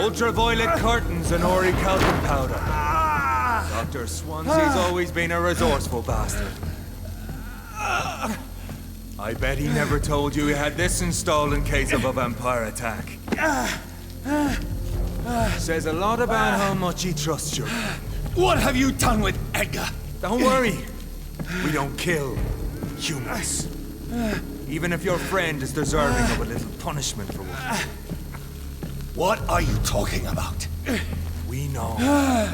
Ultraviolet curtains and orichalcum powder. Dr. Swansea's always been a resourceful bastard. I bet he never told you he had this installed in case of a vampire attack. Says a lot about how much he trusts you. What have you done with Edgar? Don't worry. We don't kill humans. Even if your friend is deserving of a little punishment for what. What are you talking about? We know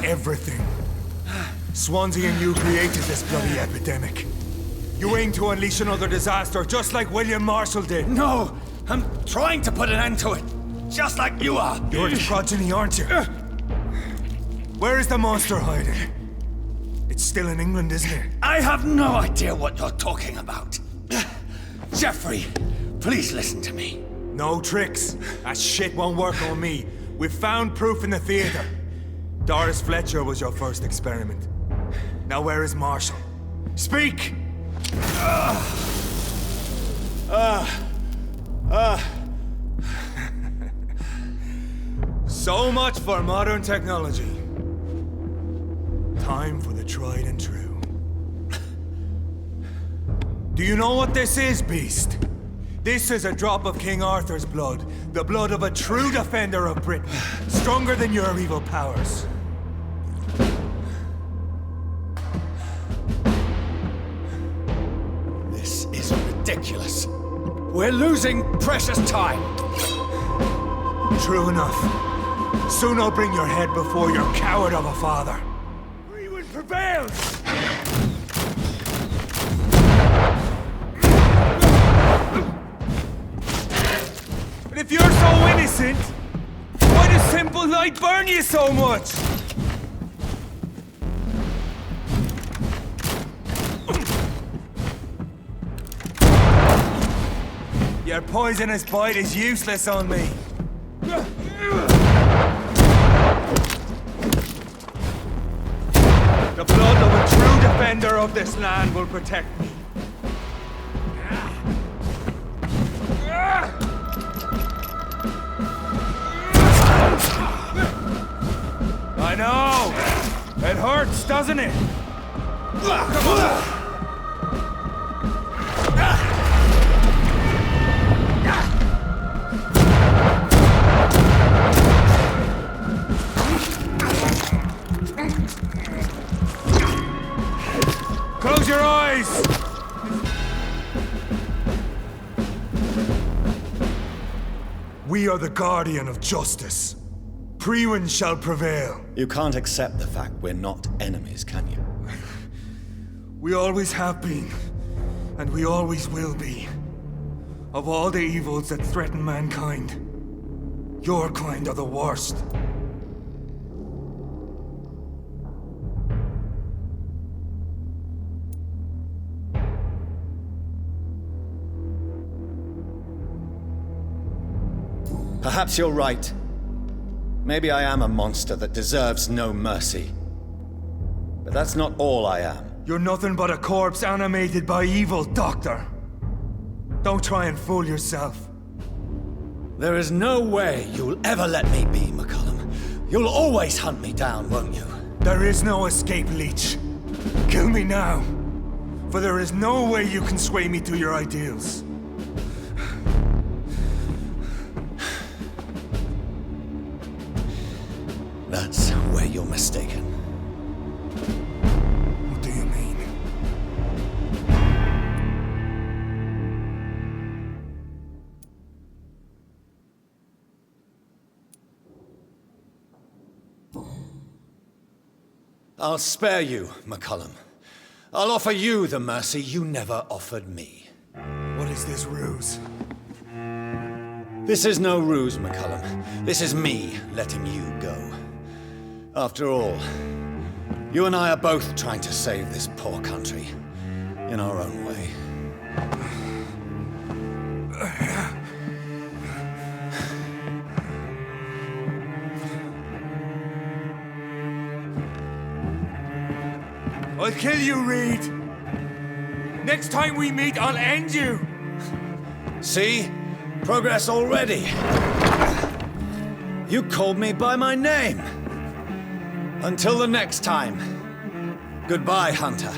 everything. Swansea and you created this bloody epidemic. You aim to unleash another disaster, just like William Marshall did. No! I'm trying to put an end to it, just like you are. You're its progeny, aren't you? Where is the monster hiding? It's still in England, isn't it? I have no idea what you're talking about. Jeffrey, please listen to me. No tricks. That shit won't work on me. We've found proof in the theater. Doris Fletcher was your first experiment. Now where is Marshall? Speak! So much for modern technology. Time for the tried and true. Do you know what this is, Beast? This is a drop of King Arthur's blood. The blood of a true defender of Britain. Stronger than your evil powers. This is ridiculous. We're losing precious time. True enough. Soon I'll bring your head before your coward of a father. Freewood prevails! But if you're so innocent, why does simple light burn you so much? Your poisonous bite is useless on me. The blood of a true defender of this land will protect me. I know! It hurts, doesn't it? Come on! Close your eyes! We are the guardian of justice. Priwen shall prevail. You can't accept the fact we're not enemies, can you? We always have been, and we always will be. Of all the evils that threaten mankind, your kind are the worst. Perhaps you're right. Maybe I am a monster that deserves no mercy. But that's not all I am. You're nothing but a corpse animated by evil, Doctor. Don't try and fool yourself. There is no way you'll ever let me be, McCullum. You'll always hunt me down, won't you? There is no escape, Leech. Kill me now. For there is no way you can sway me to your ideals. That's where you're mistaken. What do you mean? I'll spare you, McCullum. I'll offer you the mercy you never offered me. What is this ruse? This is no ruse, McCullum. This is me letting you go. After all, you and I are both trying to save this poor country, in our own way. I'll kill you, Reed. Next time we meet, I'll end you. See? Progress already. You called me by my name. Until the next time. Goodbye, Hunter.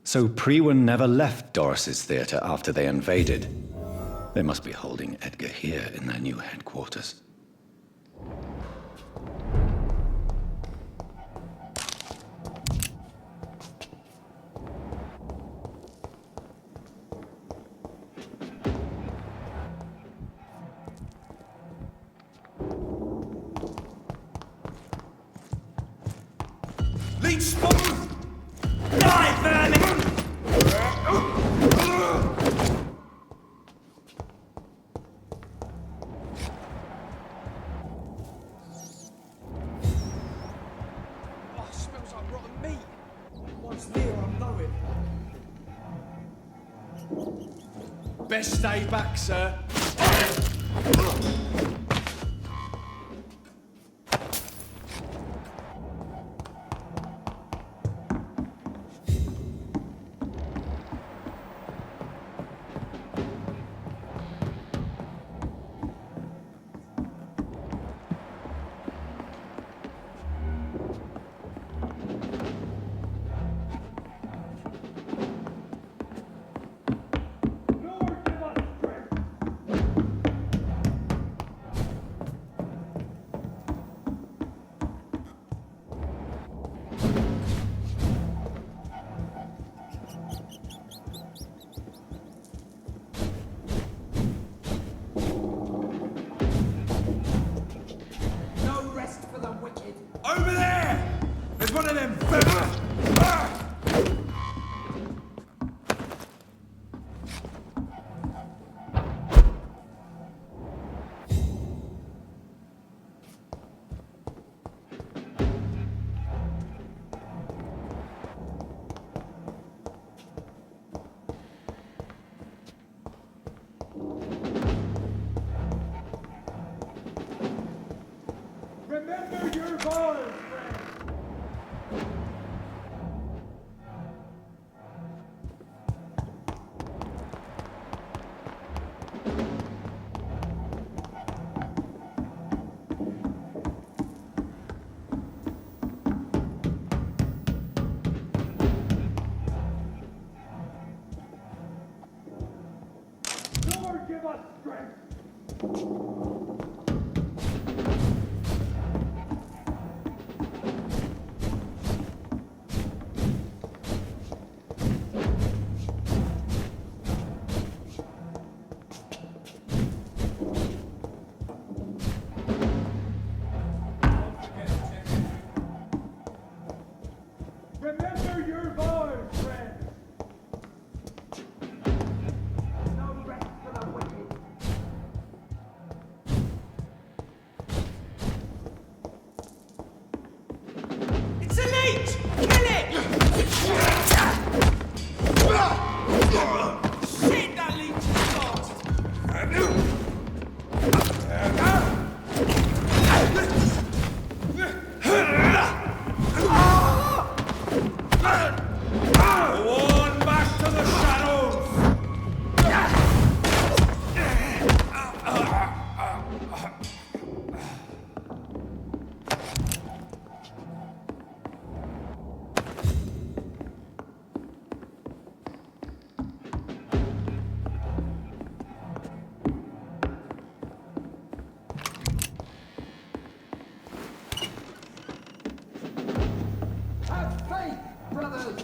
So Priwen never left Doris's theater after they invaded. They must be holding Edgar here in their new headquarters. Leech spawn! Die, vermin! Oh, it smells like rotten meat. Once near, I know it. Best stay back, sir. Over there! There's one of them. Remember your vows, friend! Lord, give us strength! Remember your vows, friends! No rest for the wicked! It's a leech! Kill it! Shit, that leech is fast! One back to the shadows! Have faith, brothers!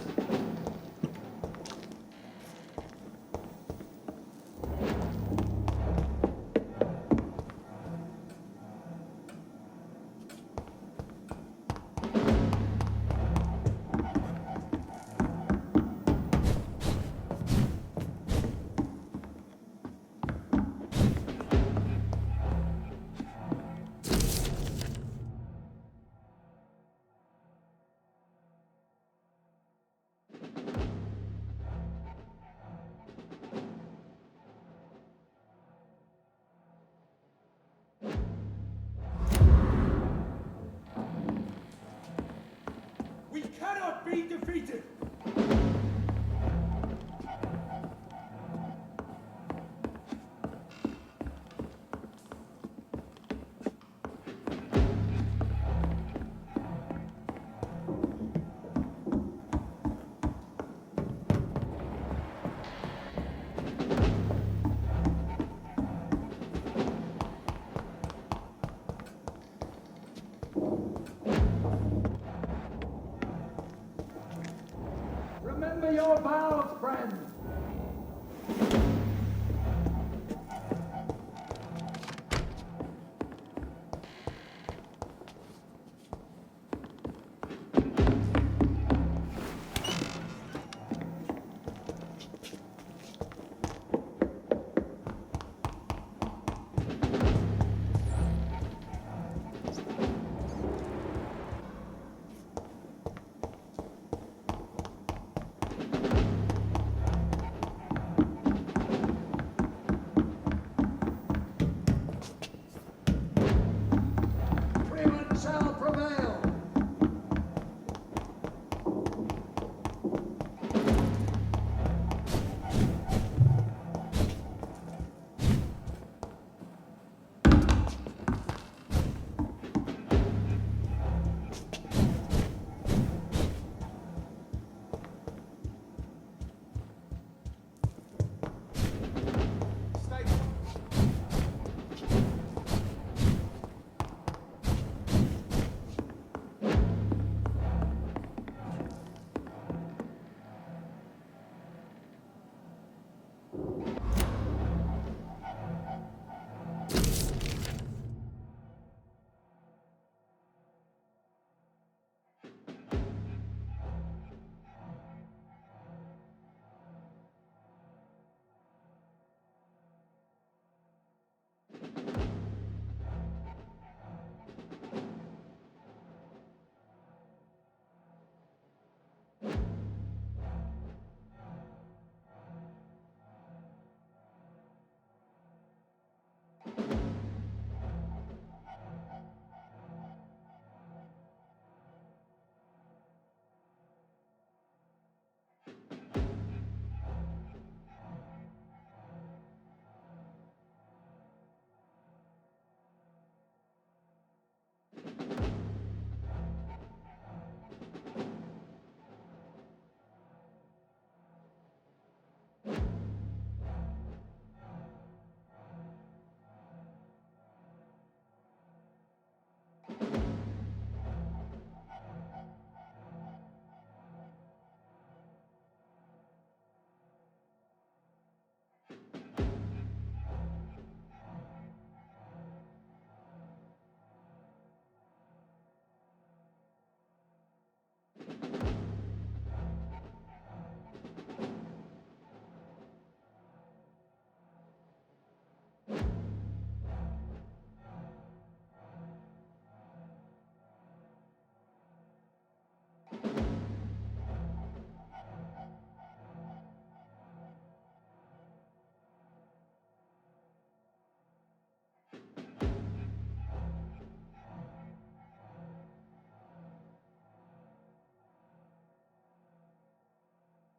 We cannot be defeated! Remember your vows, friend. Freeman shall prevail.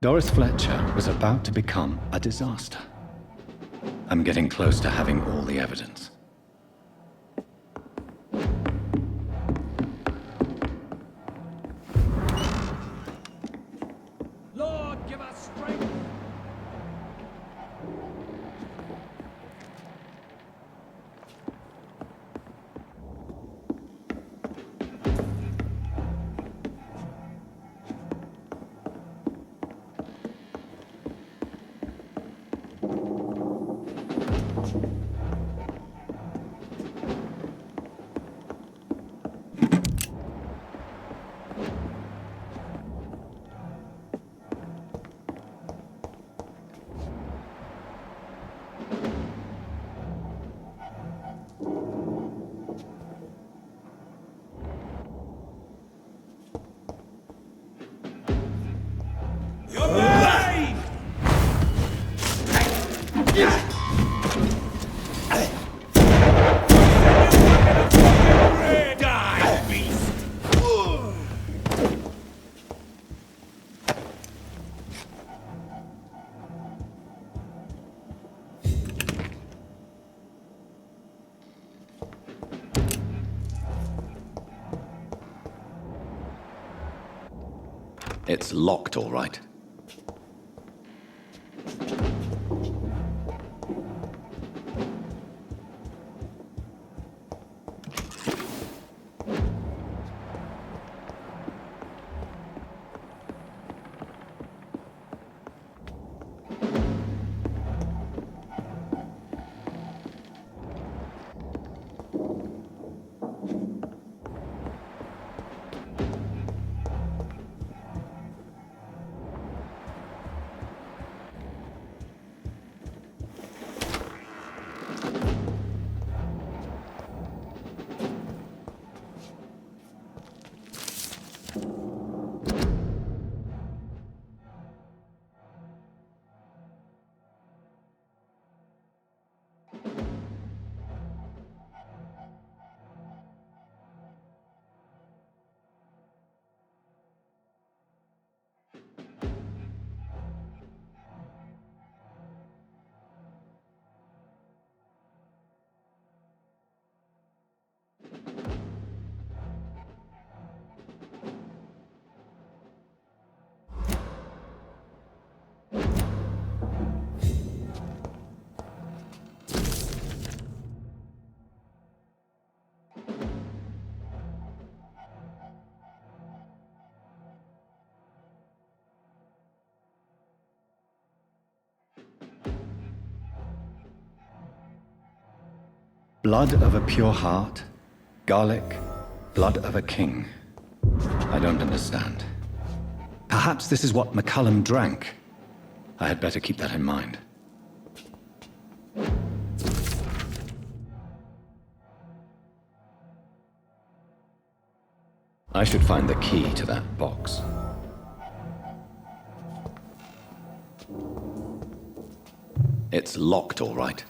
Doris Fletcher was about to become a disaster. I'm getting close to having all the evidence. Lord, give us strength. It's locked, all right. Blood of a pure heart, garlic, blood of a king. I don't understand. Perhaps this is what McCullum drank. I had better keep that in mind. I should find the key to that box. It's locked, all right.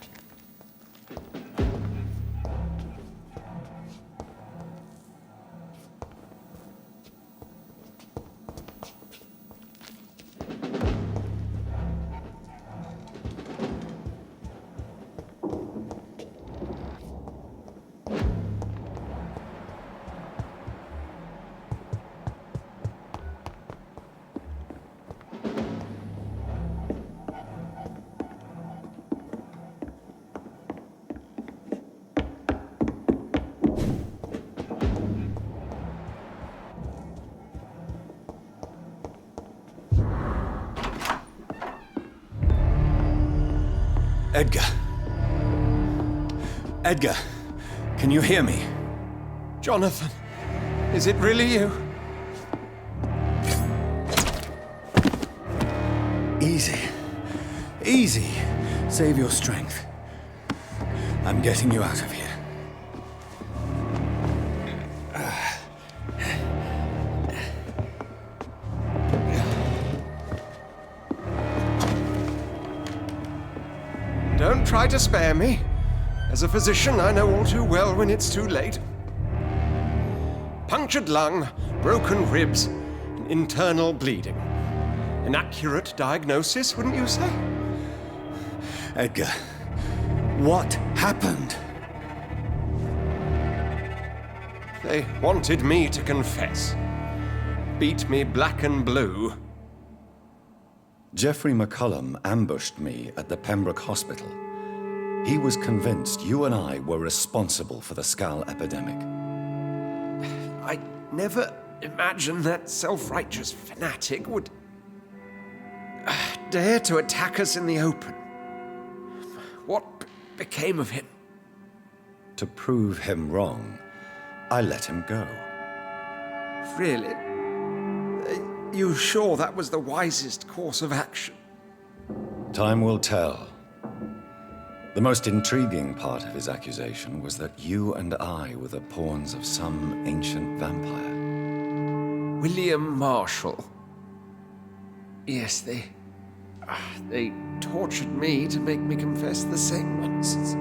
Edgar. Edgar, can you hear me? Jonathan, is it really you? Easy. Easy. Save your strength. I'm getting you out of here. Don't try to spare me. As a physician, I know all too well when it's too late. Punctured lung, broken ribs, and internal bleeding. An accurate diagnosis, wouldn't you say? Edgar, what happened? They wanted me to confess. Beat me black and blue. Jeffrey McCullum ambushed me at the Pembroke Hospital. He was convinced you and I were responsible for the Skal epidemic. I never imagined that self-righteous fanatic would dare to attack us in the open. What became of him? To prove him wrong, I let him go. Really? Are you sure that was the wisest course of action? Time will tell. The most intriguing part of his accusation was that you and I were the pawns of some ancient vampire. William Marshall. Yes, they tortured me to make me confess the same nonsense.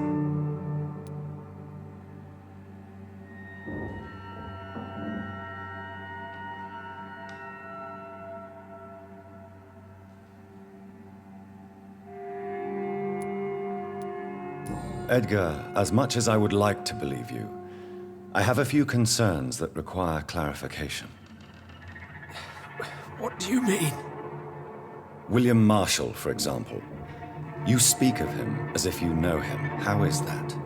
Edgar, as much as I would like to believe you, I have a few concerns that require clarification. What do you mean? William Marshall, for example. You speak of him as if you know him. How is that?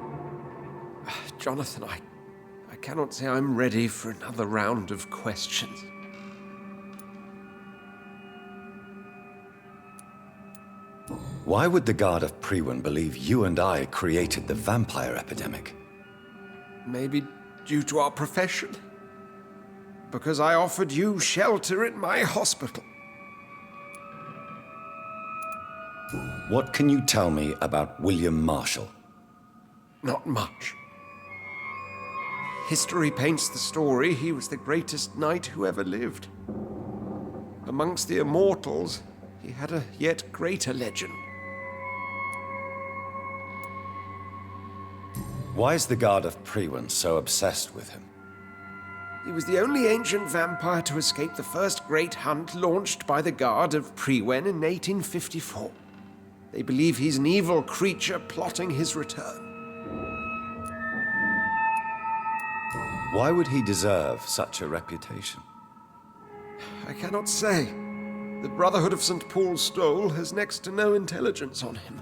Jonathan, I cannot say I'm ready for another round of questions. Why would the Guard of Priwen believe you and I created the vampire epidemic? Maybe due to our profession. Because I offered you shelter in my hospital. What can you tell me about William Marshall? Not much. History paints the story he was the greatest knight who ever lived. Amongst the immortals, he had a yet greater legend. Why is the Guard of Priwen so obsessed with him? He was the only ancient vampire to escape the first great hunt launched by the Guard of Priwen in 1854. They believe he's an evil creature plotting his return. Why would he deserve such a reputation? I cannot say. The Brotherhood of St. Paul's Stole has next to no intelligence on him.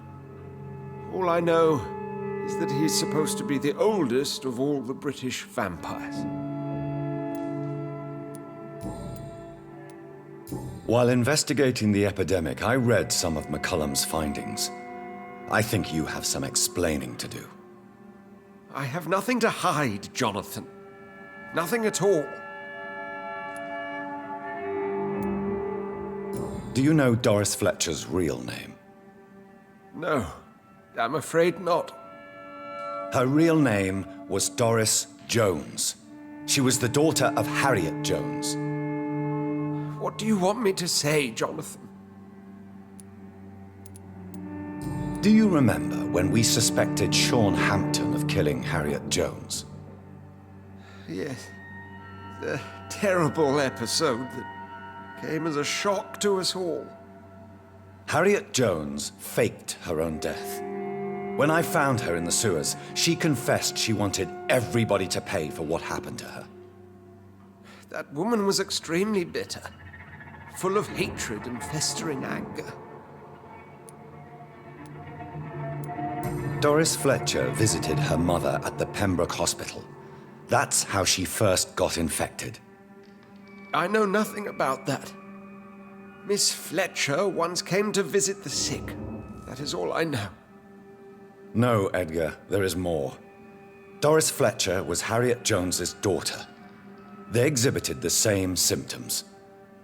All I know is that he's supposed to be the oldest of all the British vampires. While investigating the epidemic, I read some of McCullum's findings. I think you have some explaining to do. I have nothing to hide, Jonathan. Nothing at all. Do you know Doris Fletcher's real name? No, I'm afraid not. Her real name was Doris Jones. She was the daughter of Harriet Jones. What do you want me to say, Jonathan? Do you remember when we suspected Sean Hampton of killing Harriet Jones? Yes. The terrible episode that came as a shock to us all. Harriet Jones faked her own death. When I found her in the sewers, she confessed she wanted everybody to pay for what happened to her. That woman was extremely bitter, full of hatred and festering anger. Doris Fletcher visited her mother at the Pembroke Hospital. That's how she first got infected. I know nothing about that. Miss Fletcher once came to visit the sick. That is all I know. No, Edgar, there is more. Doris Fletcher was Harriet Jones's daughter. They exhibited the same symptoms: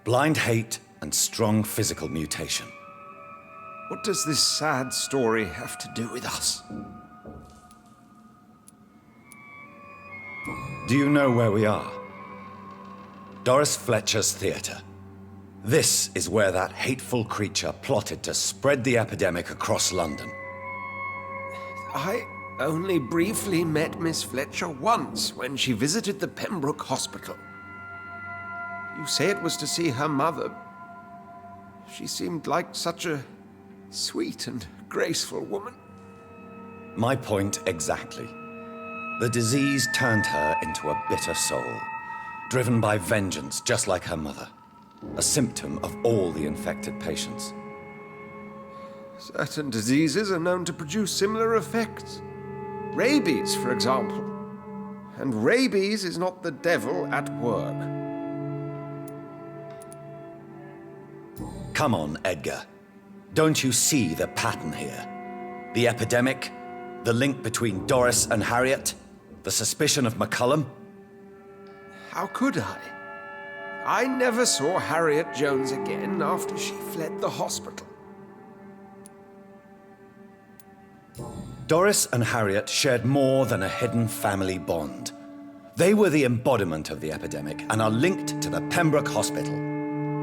blind hate and strong physical mutation. What does this sad story have to do with us? Do you know where we are? Doris Fletcher's theater. This is where that hateful creature plotted to spread the epidemic across London. I only briefly met Miss Fletcher once when she visited the Pembroke Hospital. You say it was to see her mother. She seemed like such a sweet and graceful woman. My point exactly. The disease turned her into a bitter soul, driven by vengeance just like her mother. A symptom of all the infected patients. Certain diseases are known to produce similar effects. Rabies, for example. And rabies is not the devil at work. Come on, Edgar. Don't you see the pattern here? The epidemic, the link between Doris and Harriet, the suspicion of McCullum? How could I? I never saw Harriet Jones again after she fled the hospital. Doris and Harriet shared more than a hidden family bond. They were the embodiment of the epidemic and are linked to the Pembroke Hospital.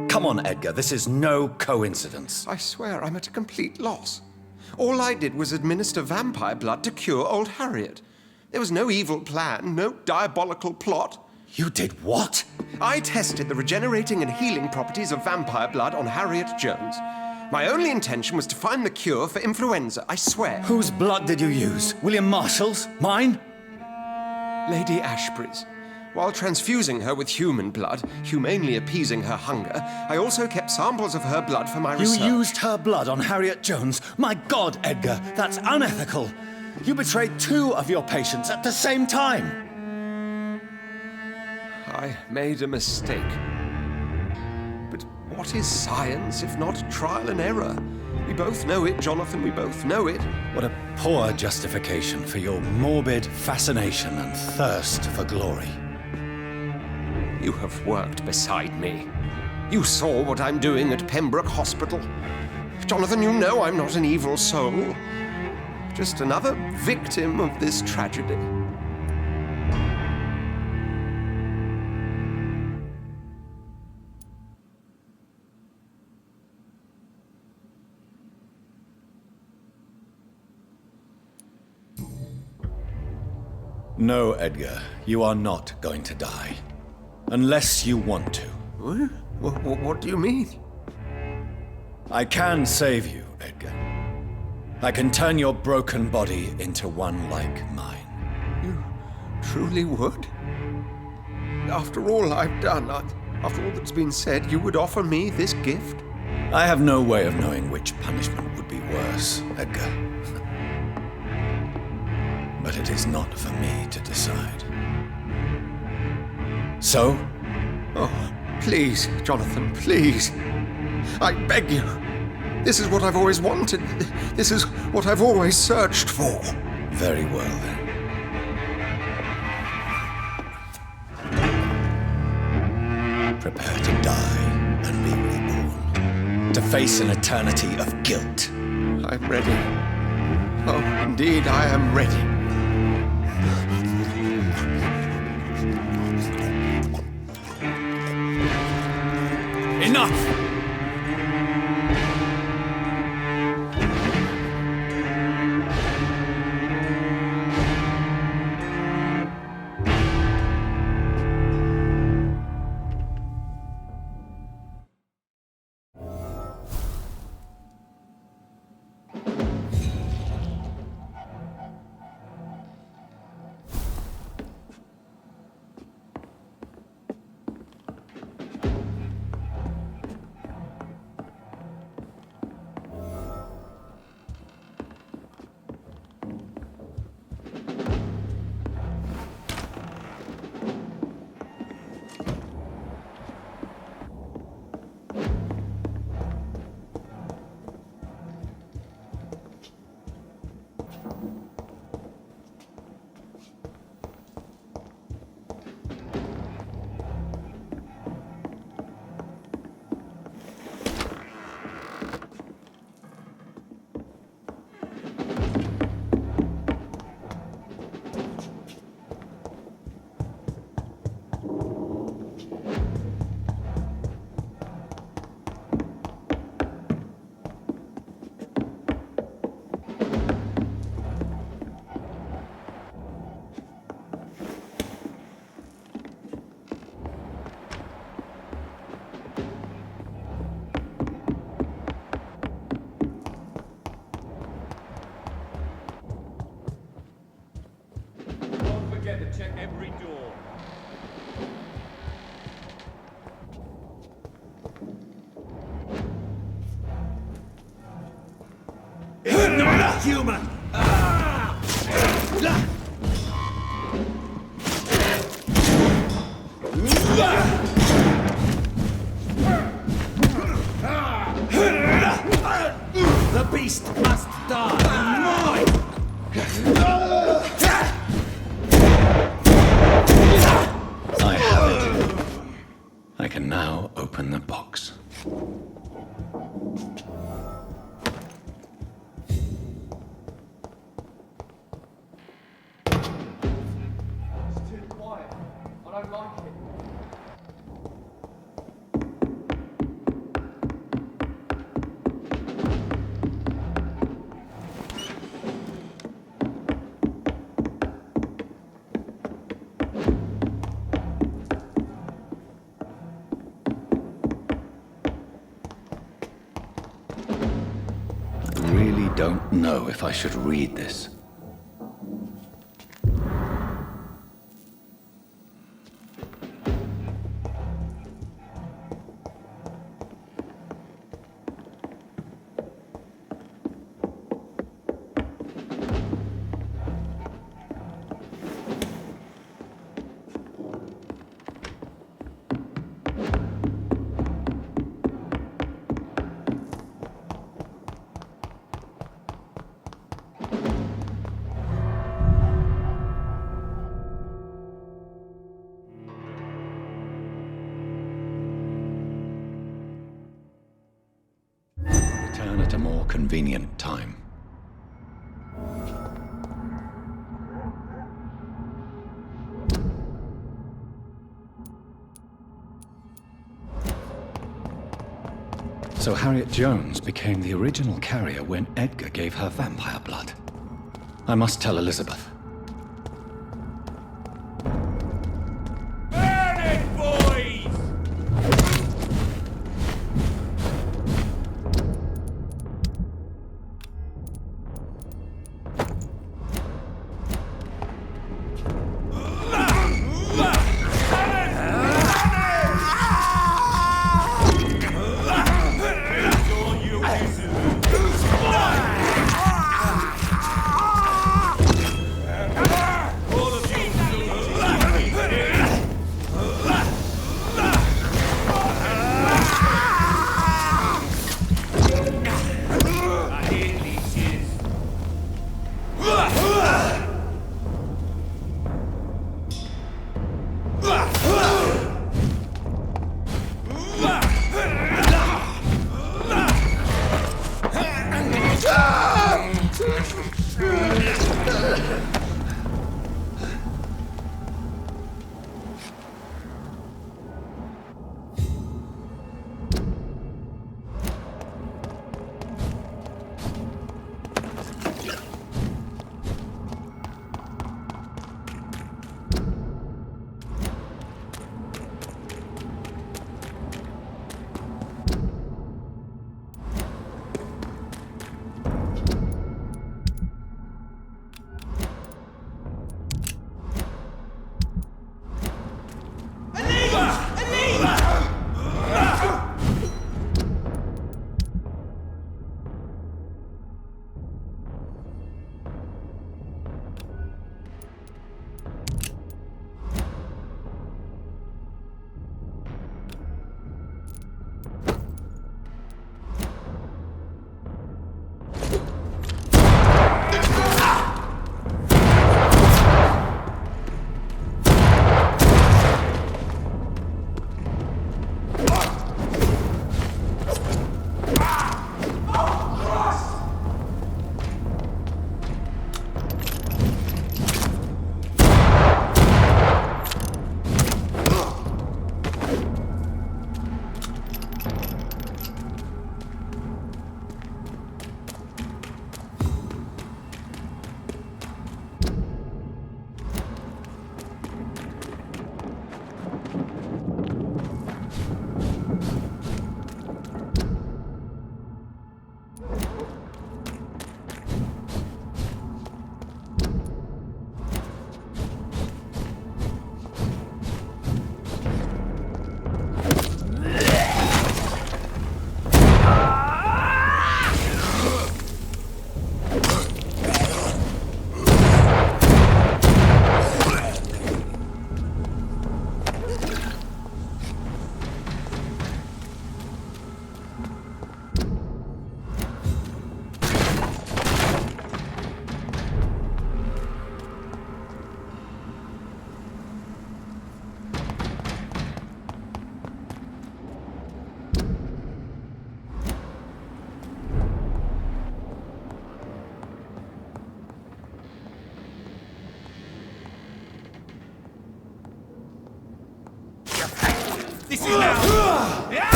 Come on, Edgar, this is no coincidence. I swear I'm at a complete loss. All I did was administer vampire blood to cure old Harriet. There was no evil plan, no diabolical plot. You did what? I tested the regenerating and healing properties of vampire blood on Harriet Jones. My only intention was to find the cure for influenza, I swear. Whose blood did you use? William Marshall's? Mine? Lady Ashbury's. While transfusing her with human blood, humanely appeasing her hunger, I also kept samples of her blood for my research. You used her blood on Harriet Jones? My God, Edgar, that's unethical. You betrayed 2 of your patients at the same time. I made a mistake. But what is science if not trial and error? We both know it, Jonathan, we both know it. What a poor justification for your morbid fascination and thirst for glory. You have worked beside me. You saw what I'm doing at Pembroke Hospital. Jonathan, you know I'm not an evil soul. Just another victim of this tragedy. No, Edgar, you are not going to die. Unless you want to. What do you mean? I can save you, Edgar. I can turn your broken body into one like mine. You truly would? After all I've done, after all that's been said, you would offer me this gift? I have no way of knowing which punishment would be worse, Edgar. But it is not for me to decide. So? Oh, please, Jonathan, please. I beg you. This is what I've always wanted. This is what I've always searched for. Very well, then. Prepare to die and be reborn. To face an eternity of guilt. I'm ready. Oh, indeed, I am ready. Enough! Check every door. It's not human! The beast must die! I have it. I can now open the box. It's too quiet. I don't like it. I really don't know if I should read this. Return at a more convenient time. So Harriet Jones became the original carrier when Edgar gave her vampire blood. I must tell Elizabeth. Burn it, boys! This is now! Yeah!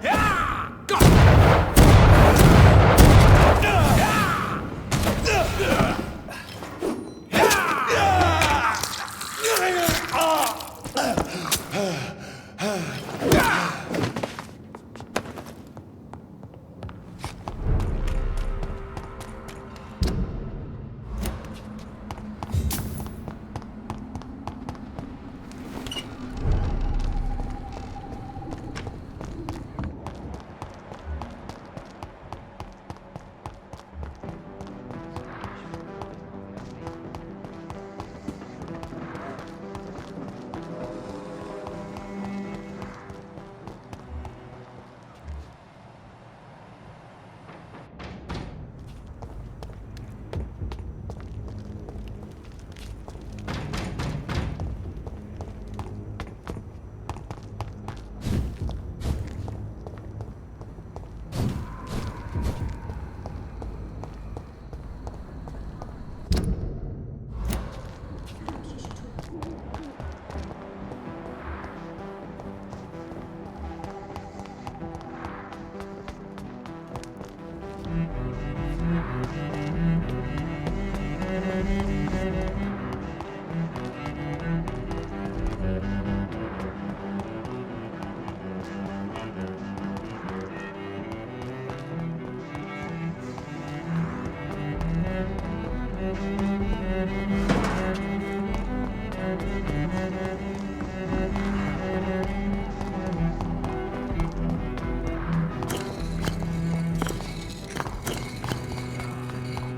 Yeah!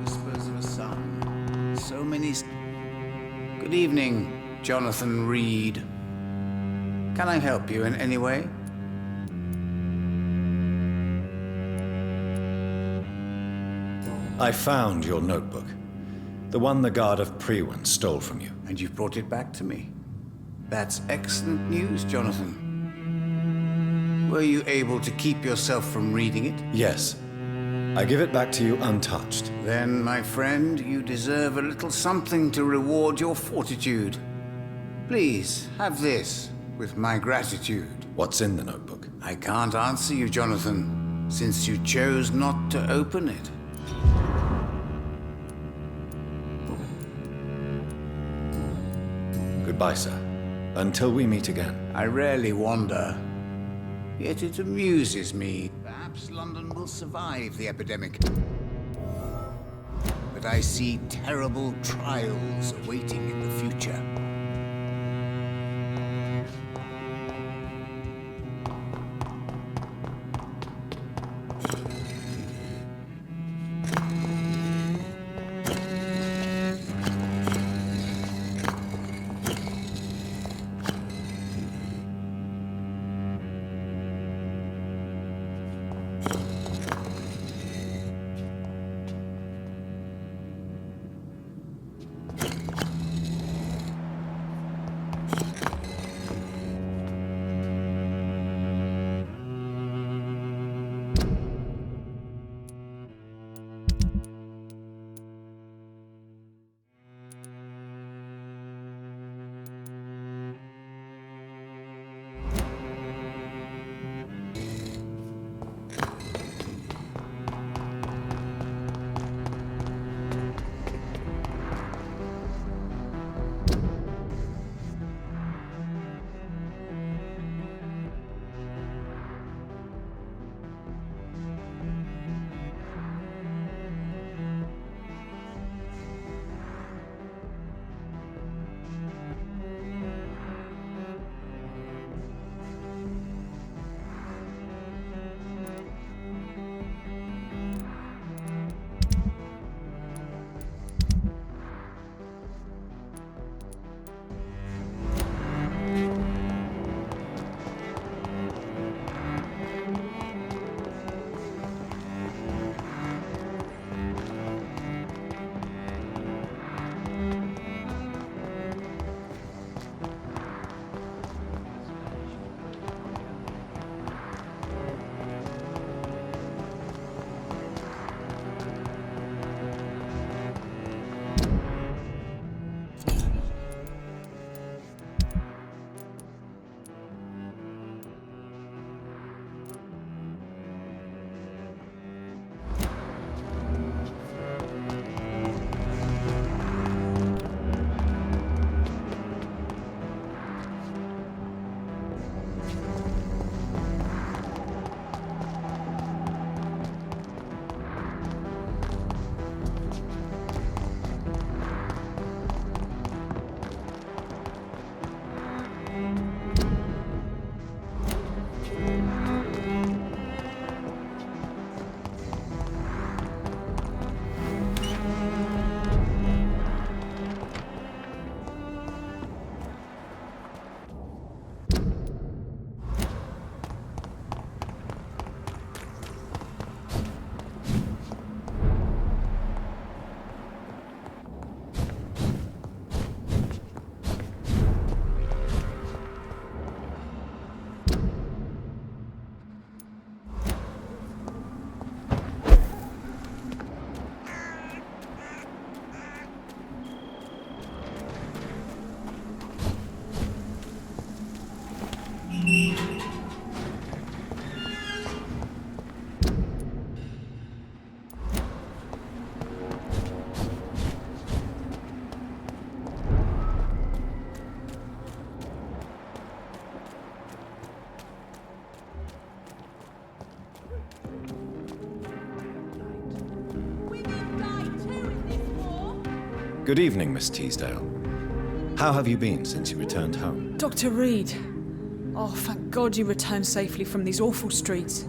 Whispers of a son. So many. Good evening, Jonathan Reed. Can I help you in any way? I found your notebook. The one the guard of Prewen stole from you. And you've brought it back to me. That's excellent news, Jonathan. Were you able to keep yourself from reading it? Yes. I give it back to you untouched. Then, my friend, you deserve a little something to reward your fortitude. Please, have this, with my gratitude. What's in the notebook? I can't answer you, Jonathan, since you chose not to open it. Goodbye, sir. Until we meet again. I rarely wander, yet it amuses me. Perhaps London will survive the epidemic. But I see terrible trials awaiting in the future. Good evening, Miss Teasdale. How have you been since you returned home? Dr. Reed. Oh, thank God you returned safely from these awful streets.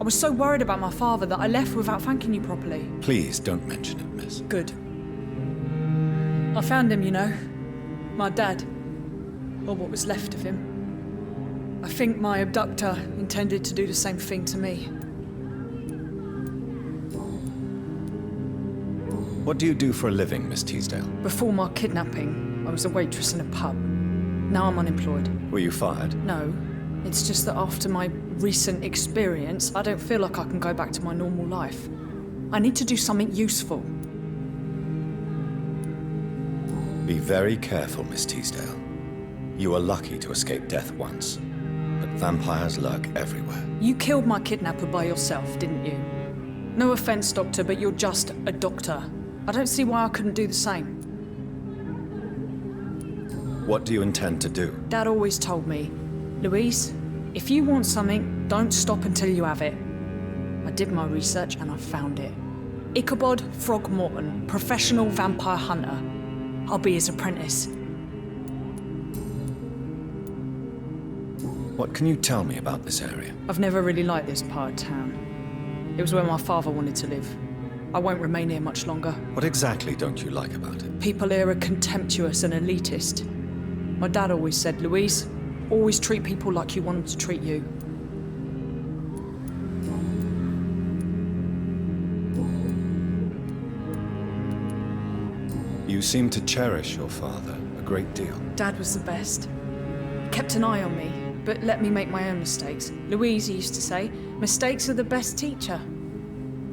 I was so worried about my father that I left without thanking you properly. Please don't mention it, miss. Good. I found him, you know. My dad. Or what was left of him. I think my abductor intended to do the same thing to me. What do you do for a living, Miss Teasdale? Before my kidnapping, I was a waitress in a pub. Now I'm unemployed. Were you fired? No. It's just that after my recent experience, I don't feel like I can go back to my normal life. I need to do something useful. Be very careful, Miss Teasdale. You were lucky to escape death once, but vampires lurk everywhere. You killed my kidnapper by yourself, didn't you? No offense, Doctor, but you're just a doctor. I don't see why I couldn't do the same. What do you intend to do? Dad always told me, Louise, if you want something, don't stop until you have it. I did my research and I found it. Ichabod Throgmorton, professional vampire hunter. I'll be his apprentice. What can you tell me about this area? I've never really liked this part of town. It was where my father wanted to live. I won't remain here much longer. What exactly don't you like about it? People here are contemptuous and elitist. My dad always said, Louise, always treat people like you want them to treat you. You seem to cherish your father a great deal. Dad was the best. He kept an eye on me, but let me make my own mistakes. Louise used to say, mistakes are the best teacher.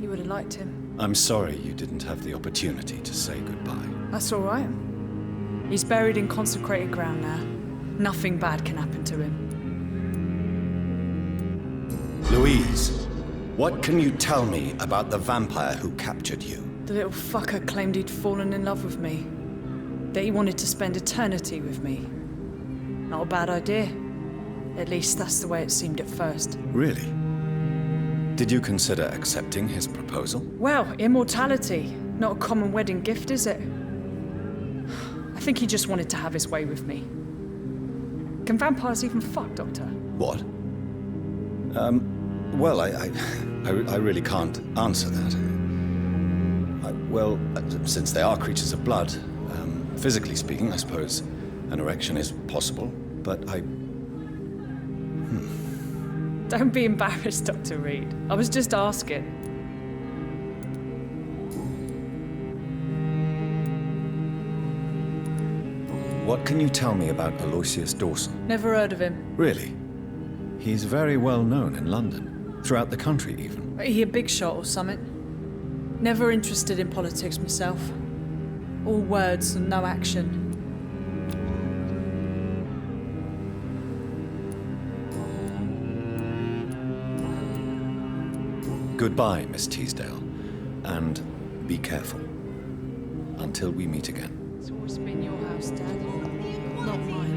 You would have liked him. I'm sorry you didn't have the opportunity to say goodbye. That's all right. He's buried in consecrated ground now. Nothing bad can happen to him. Louise, what can you tell me about the vampire who captured you? The little fucker claimed he'd fallen in love with me. That he wanted to spend eternity with me. Not a bad idea. At least that's the way it seemed at first. Really? Did you consider accepting his proposal? Well, immortality. Not a common wedding gift, is it? I think he just wanted to have his way with me. Can vampires even fuck, Doctor? What? Well, I really can't answer that. Since they are creatures of blood, physically speaking, I suppose an erection is possible, but Don't be embarrassed, Dr. Reed. I was just asking. What can you tell me about Aloysius Dawson? Never heard of him. Really? He's very well known in London, throughout the country even. He a big shot or something? Never interested in politics myself. All words and no action. Goodbye, Miss Teasdale, and be careful. Until we meet again. It's always been your house, Dad. Not mine.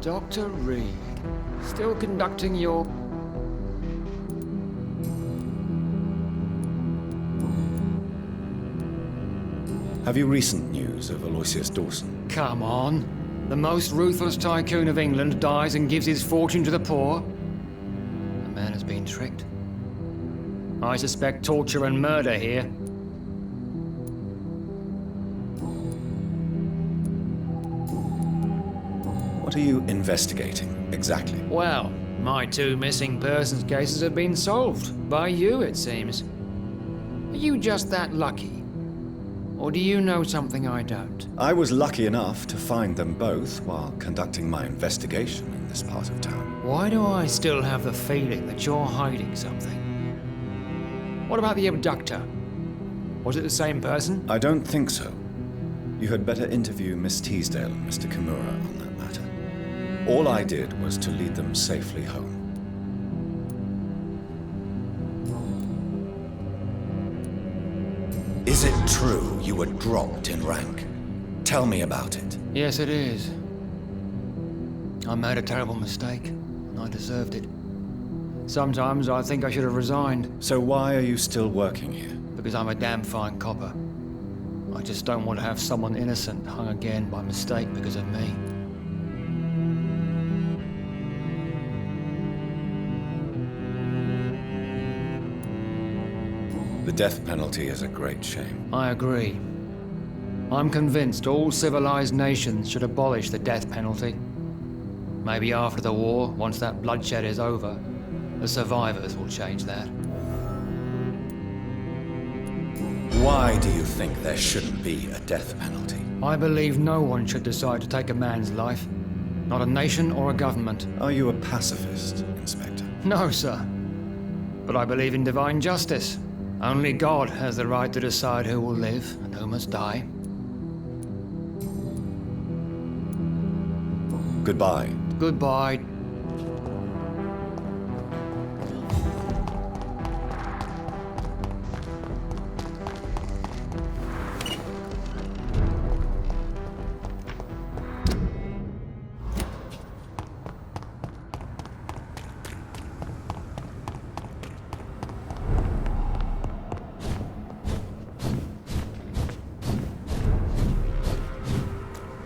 Dr. Reed. Still conducting your... Have you recent news of Aloysius Dawson? Come on. The most ruthless tycoon of England dies and gives his fortune to the poor. The man has been tricked. I suspect torture and murder here. What are you investigating, exactly? Well, my 2 missing persons cases have been solved. By you, it seems. Are you just that lucky? Or do you know something I don't? I was lucky enough to find them both while conducting my investigation in this part of town. Why do I still have the feeling that you're hiding something? What about the abductor? Was it the same person? I don't think so. You had better interview Miss Teasdale and Mr. Kimura on that matter. All I did was to lead them safely home. Is it true you were dropped in rank? Tell me about it. Yes, it is. I made a terrible mistake, and I deserved it. Sometimes I think I should have resigned, So why are you still working here? because I'm a damn fine copper. I just don't want to have someone innocent hung again by mistake because of me. The death penalty is a great shame. I agree. I'm convinced all civilized nations should abolish the death penalty. Maybe after the war, once that bloodshed is over, the survivors will change that. Why do you think there shouldn't be a death penalty? I believe no one should decide to take a man's life. Not a nation or a government. Are you a pacifist, Inspector? No, sir. But I believe in divine justice. Only God has the right to decide who will live and who must die. Goodbye. Goodbye.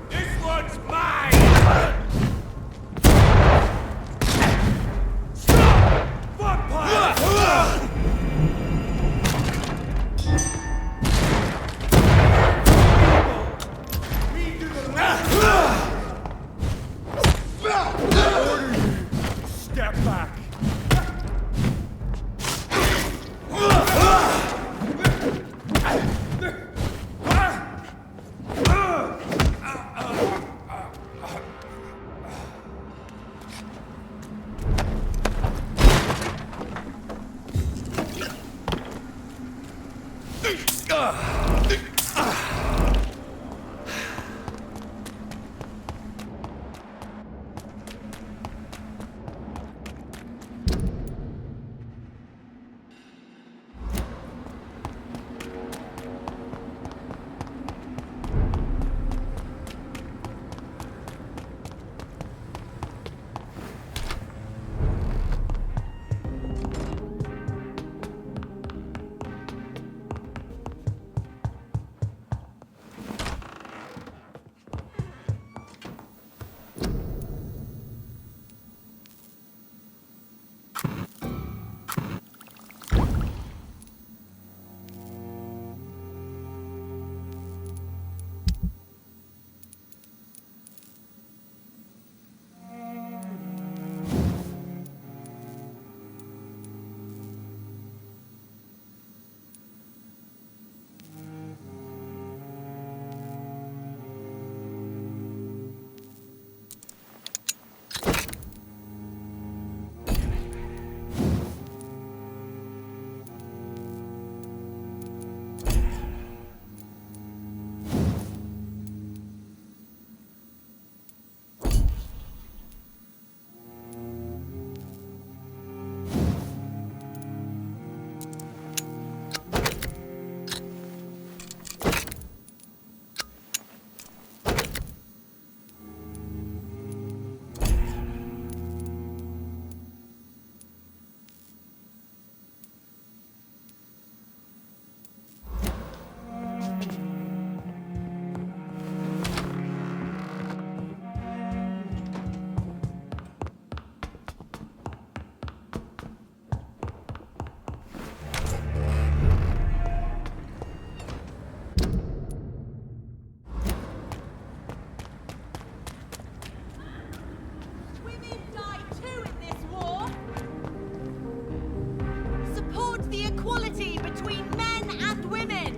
This one's mine! the equality between men and women.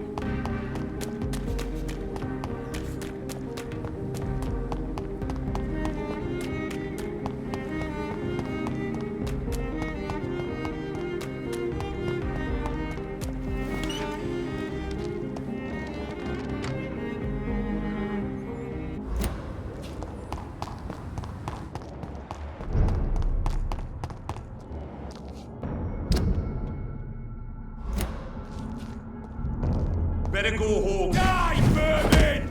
Better go home. Die, vermin!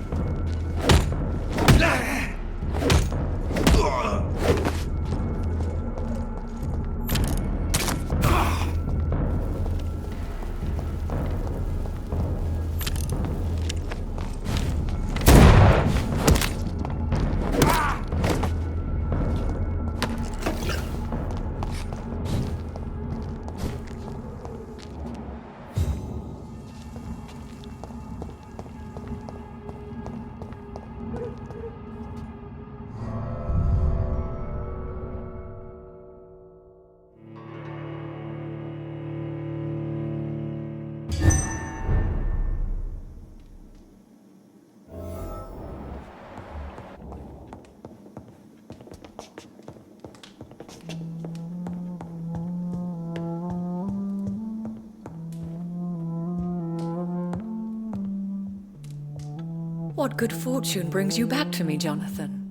What good fortune brings you back to me, Jonathan?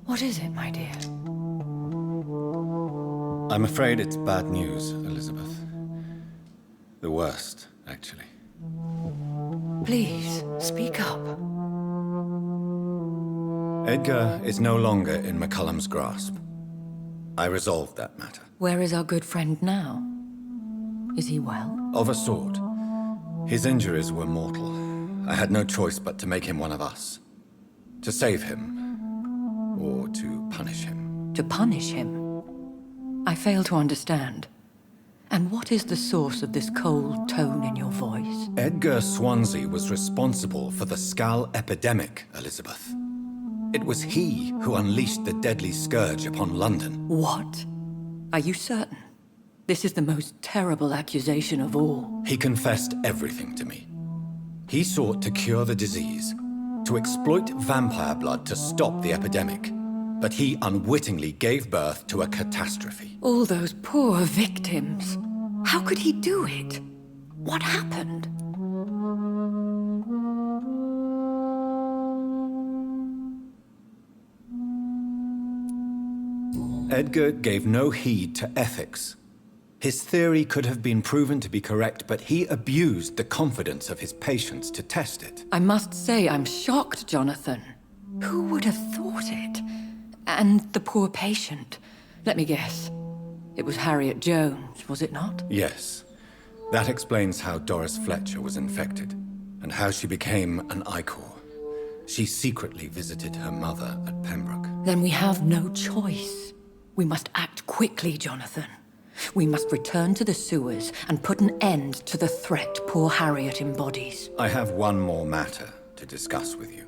What is it, my dear? I'm afraid it's bad news, Elizabeth. The worst, actually. Please, speak up. Edgar is no longer in McCullum's grasp. I resolved that matter. Where is our good friend now? Is he well? Of a sort. His injuries were mortal. I had no choice but to make him one of us. To save him. Or to punish him. To punish him? I fail to understand. And what is the source of this cold tone in your voice? Edgar Swansea was responsible for the Skull epidemic, Elizabeth. It was he who unleashed the deadly scourge upon London. What? Are you certain? This is the most terrible accusation of all. He confessed everything to me. He sought to cure the disease, to exploit vampire blood to stop the epidemic. But he unwittingly gave birth to a catastrophe. All those poor victims. How could he do it? What happened? Edgar gave no heed to ethics. His theory could have been proven to be correct, but he abused the confidence of his patients to test it. I must say I'm shocked, Jonathan. Who would have thought it? And the poor patient. Let me guess. It was Harriet Jones, was it not? Yes. That explains how Doris Fletcher was infected, and how she became an Ichor. She secretly visited her mother at Pembroke. Then we have no choice. We must act quickly, Jonathan. We must return to the sewers and put an end to the threat poor Harriet embodies. I have one more matter to discuss with you.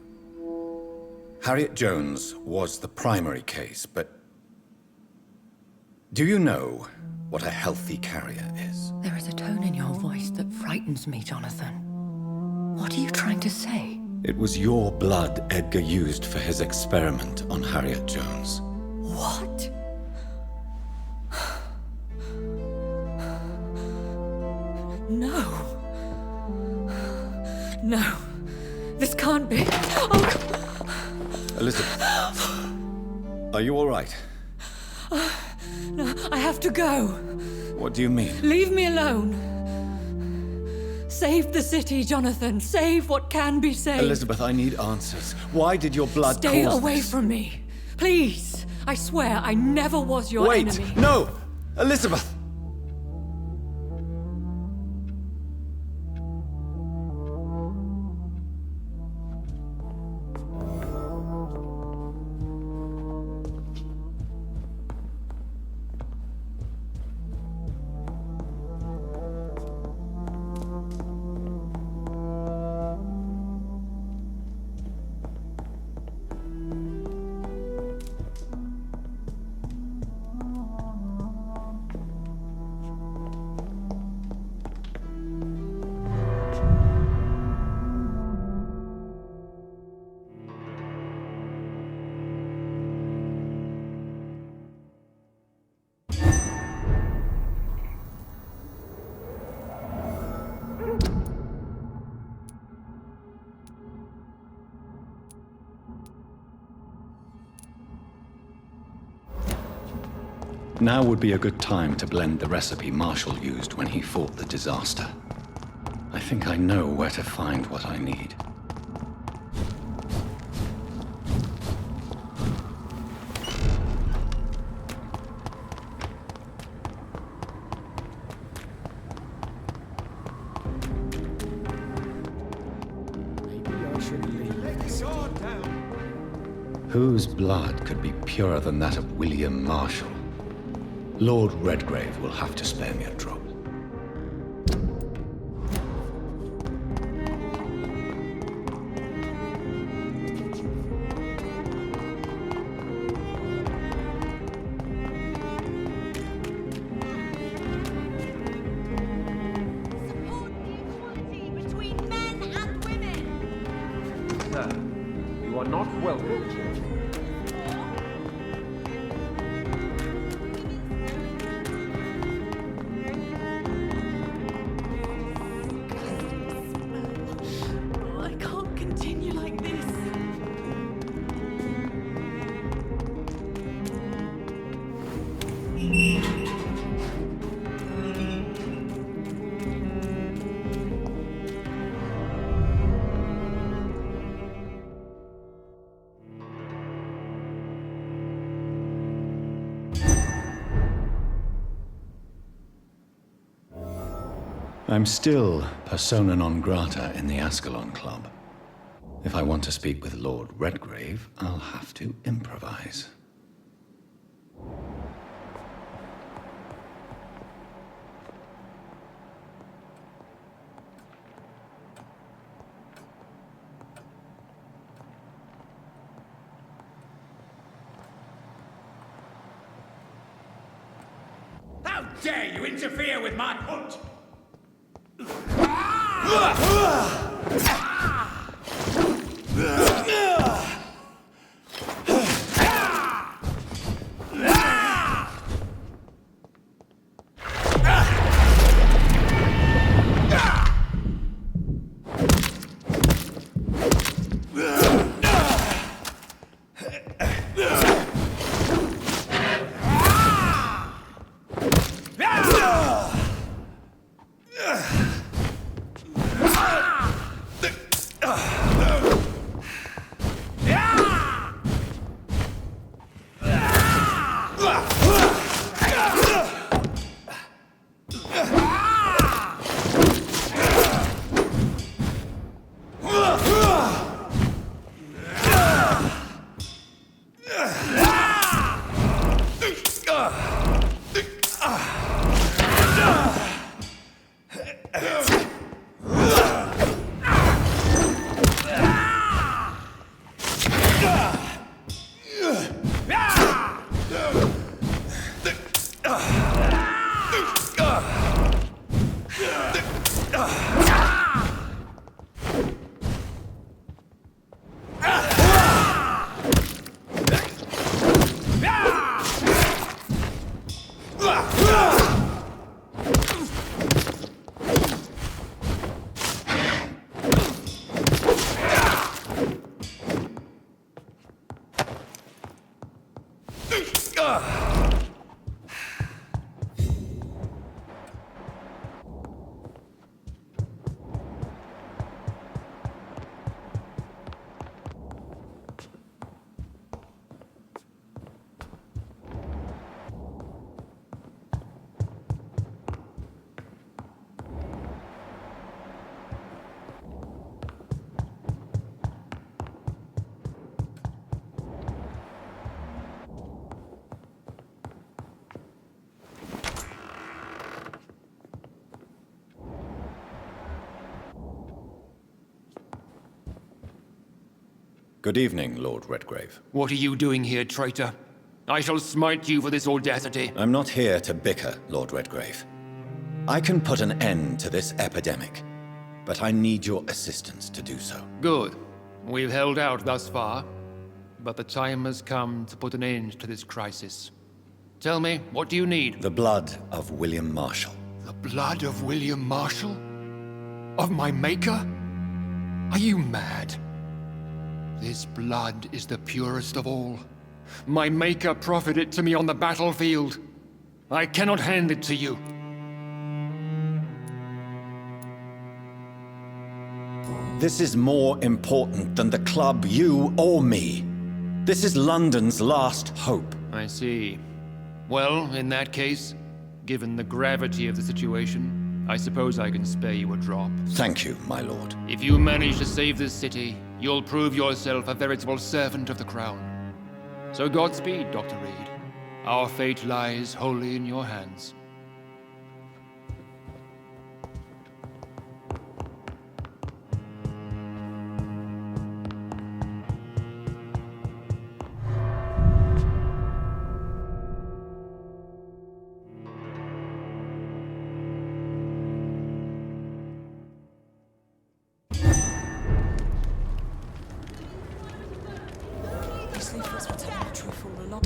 Harriet Jones was the primary case, but do you know what a healthy carrier is? There is a tone in your voice that frightens me, Jonathan. What are you trying to say? It was your blood Edgar used for his experiment on Harriet Jones. What? No. No. This can't be. Oh. Elizabeth, are you all right? No, I have to go. What do you mean? Leave me alone. Save the city, Jonathan. Save what can be saved. Elizabeth, I need answers. Why did your blood Stay cause away this? from me. Please. I swear I never was your Wait! enemy. No! Elizabeth! Now would be a good time to blend the recipe Marshall used when he fought the disaster. I think I know where to find what I need. Whose blood could be purer than that of William Marshall? Lord Redgrave will have to spare me a drop. Support equality between men and women. Sir, you are not welcome. I can't continue like this. I'm still persona non grata in the Ascalon Club. If I want to speak with Lord Redgrave, I'll have to improvise. How dare you interfere with my hunt? Good evening, Lord Redgrave. What are you doing here, traitor? I shall smite you for this audacity. I'm not here to bicker, Lord Redgrave. I can put an end to this epidemic, but I need your assistance to do so. Good. We've held out thus far, but the time has come to put an end to this crisis. Tell me, what do you need? The blood of William Marshall. The blood of William Marshall? Of my maker? Are you mad? This blood is the purest of all. My maker proffered it to me on the battlefield. I cannot hand it to you. This is more important than the club, you or me. This is London's last hope. I see. Well, in that case, given the gravity of the situation, I suppose I can spare you a drop. Thank you, my lord. If you manage to save this city, you'll prove yourself a veritable servant of the crown. So Godspeed, Dr. Reed. Our fate lies wholly in your hands. These leaflets were telling the truth all along.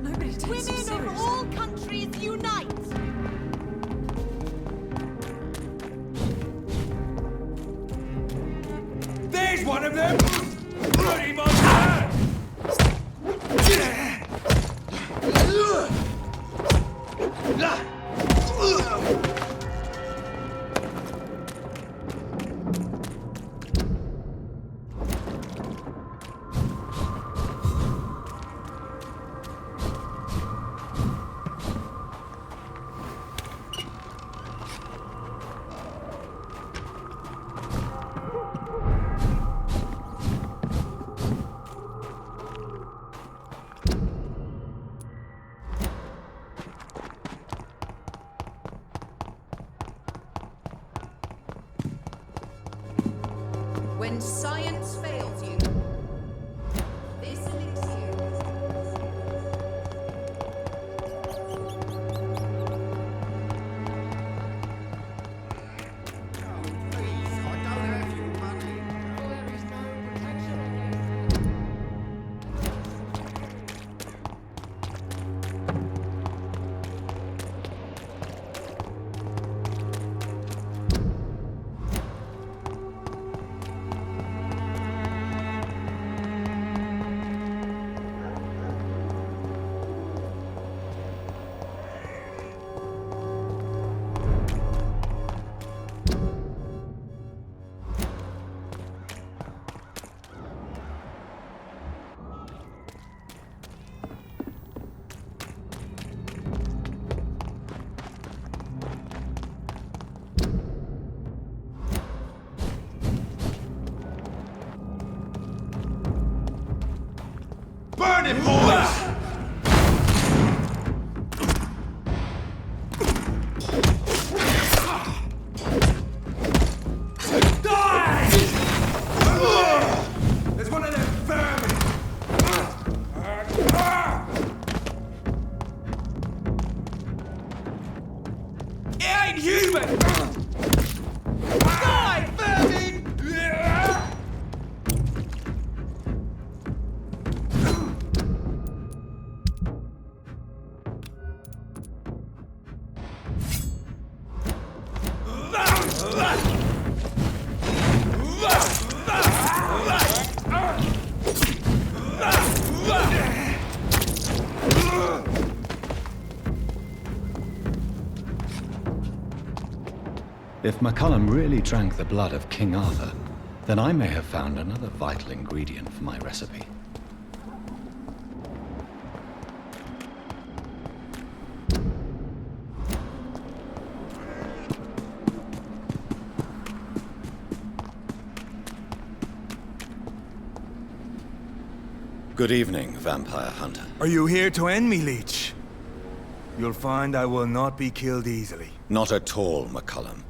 Nobody takes them Women of seriously. all countries unite! There's one of them! Bloody monster! When science fails you, this elixir. Burn it, boys! There's one of them vermin! It ain't human! Die, vermin! If McCullum really drank the blood of King Arthur, then I may have found another vital ingredient for my recipe. Good evening, vampire hunter. Are you here to end me, Leech? You'll find I will not be killed easily. Not at all, McCullum.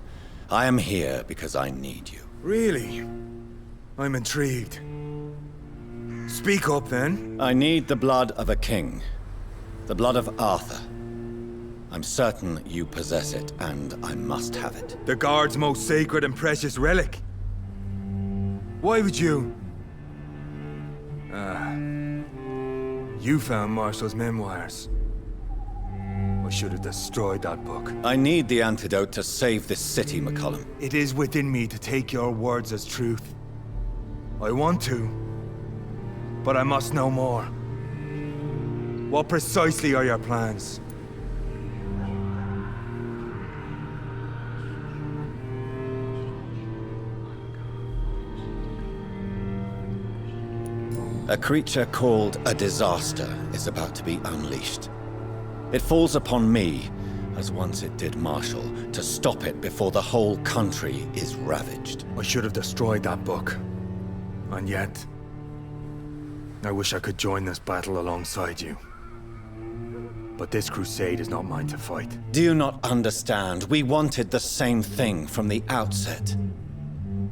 I am here because I need you. Really? I'm intrigued. Speak up, then. I need the blood of a king. The blood of Arthur. I'm certain you possess it, and I must have it. The Guard's most sacred and precious relic. Why would you? You found Marshall's memoirs. I should have destroyed that book. I need the antidote to save this city, McCollum. It is within me to take your words as truth. I want to, but I must know more. What precisely are your plans? A creature called a disaster is about to be unleashed. It falls upon me, as once it did Marshall, to stop it before the whole country is ravaged. I should have destroyed that book. And yet, I wish I could join this battle alongside you. But this crusade is not mine to fight. Do you not understand? We wanted the same thing from the outset.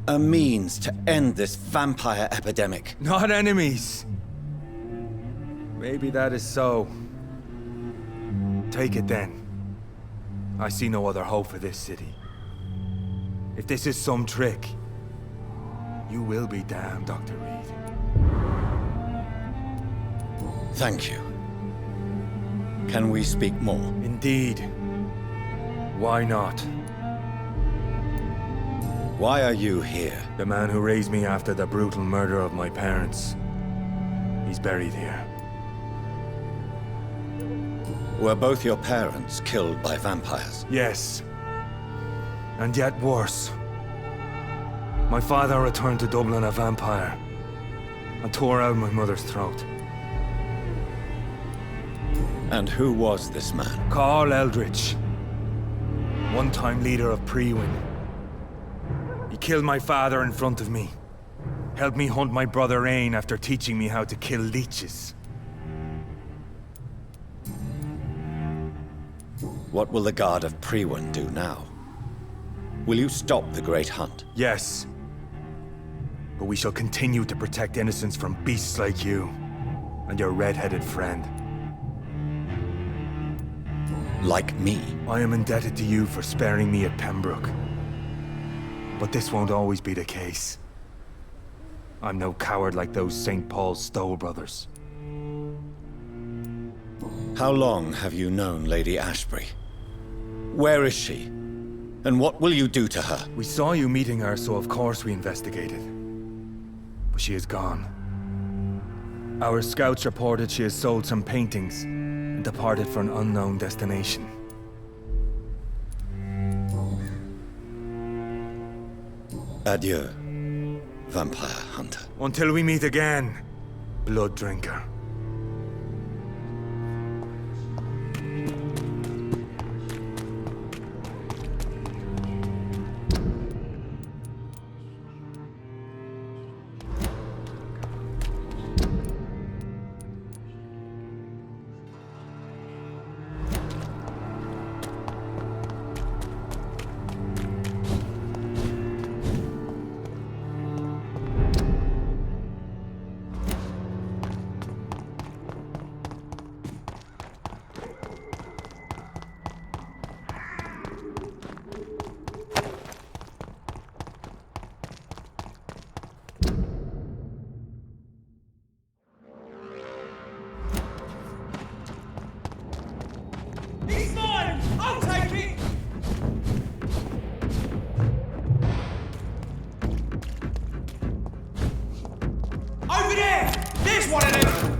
A means to end this vampire epidemic. Not enemies! Maybe that is so. Take it then. I see no other hope for this city. If this is some trick, you will be damned, Dr. Reed. Thank you. Can we speak more? Indeed. Why not? Why are you here? The man who raised me after the brutal murder of my parents. He's buried here. Were both your parents killed by vampires? Yes. And yet worse. My father returned to Dublin a vampire and tore out my mother's throat. And who was this man? Carl Eldritch. One-time leader of Prewin. He killed my father in front of me. Helped me hunt my brother Ain after teaching me how to kill leeches. What will the Guard of Prewin do now? Will you stop the Great Hunt? Yes. But we shall continue to protect innocents from beasts like you and your red-headed friend. Like me? I am indebted to you for sparing me at Pembroke. But this won't always be the case. I'm no coward like those St. Paul's Stowe brothers. How long have you known Lady Ashbury? Where is she? And what will you do to her? We saw you meeting her, so of course we investigated. But she is gone. Our scouts reported she has sold some paintings and departed for an unknown destination. Adieu, vampire hunter. Until we meet again, blood drinker. He's mine! I'll take it! Over there! There's one of them!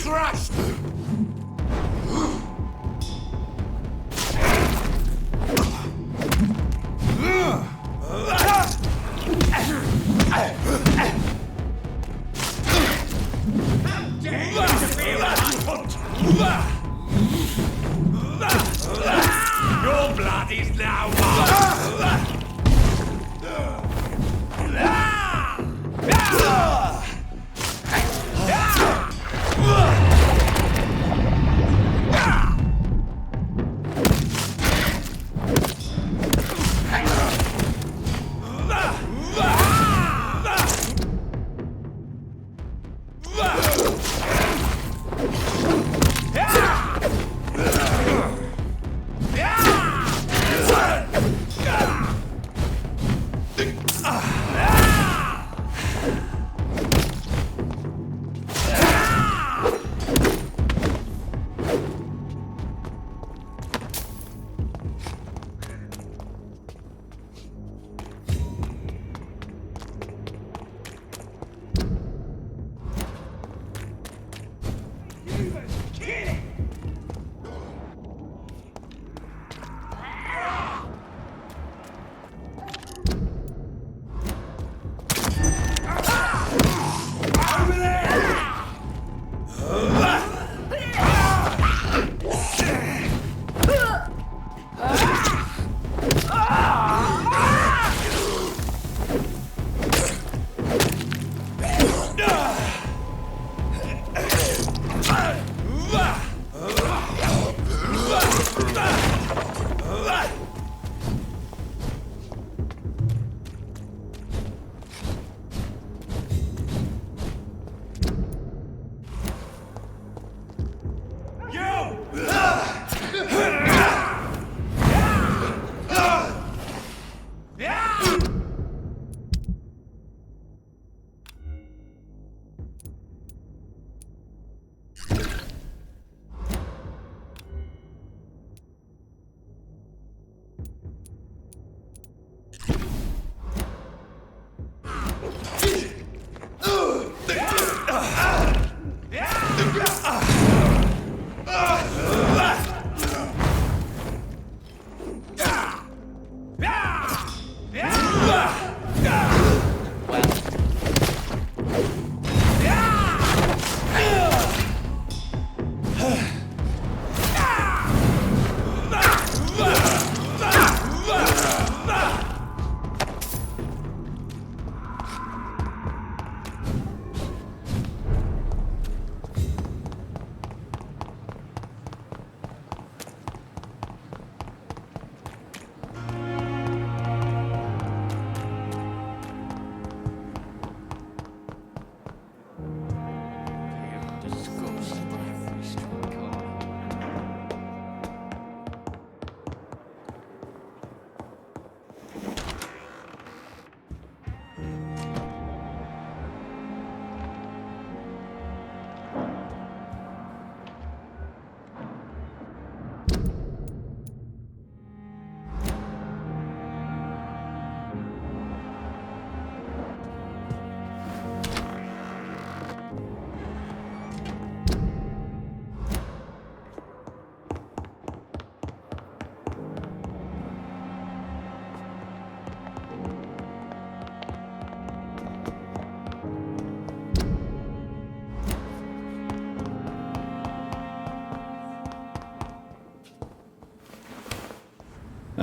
crushed! Your blood is now mine!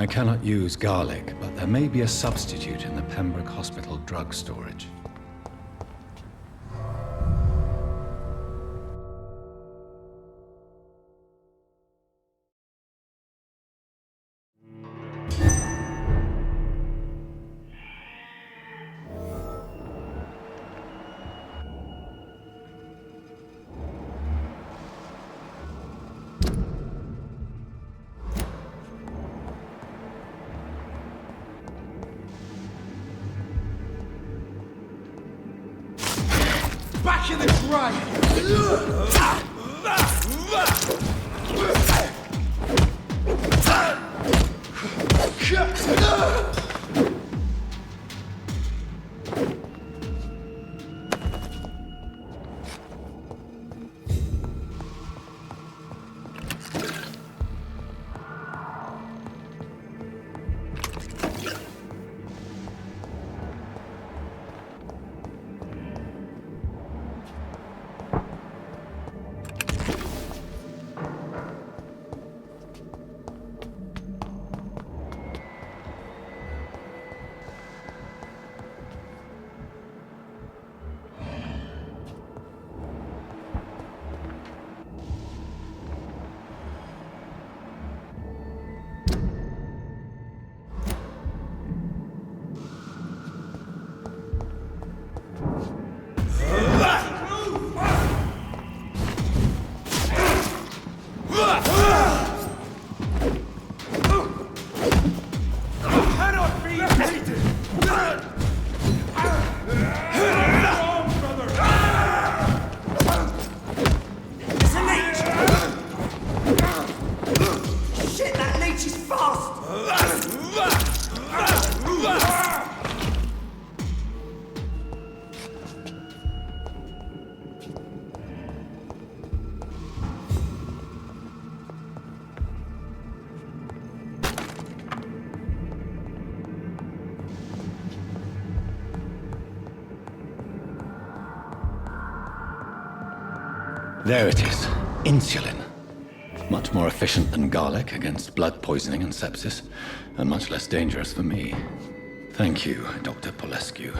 I cannot use garlic, but there may be a substitute in the Pembroke Hospital drug storage. Back in the grave! There it is. Insulin. Much more efficient than garlic against blood poisoning and sepsis, and much less dangerous for me. Thank you, Dr. Polescu.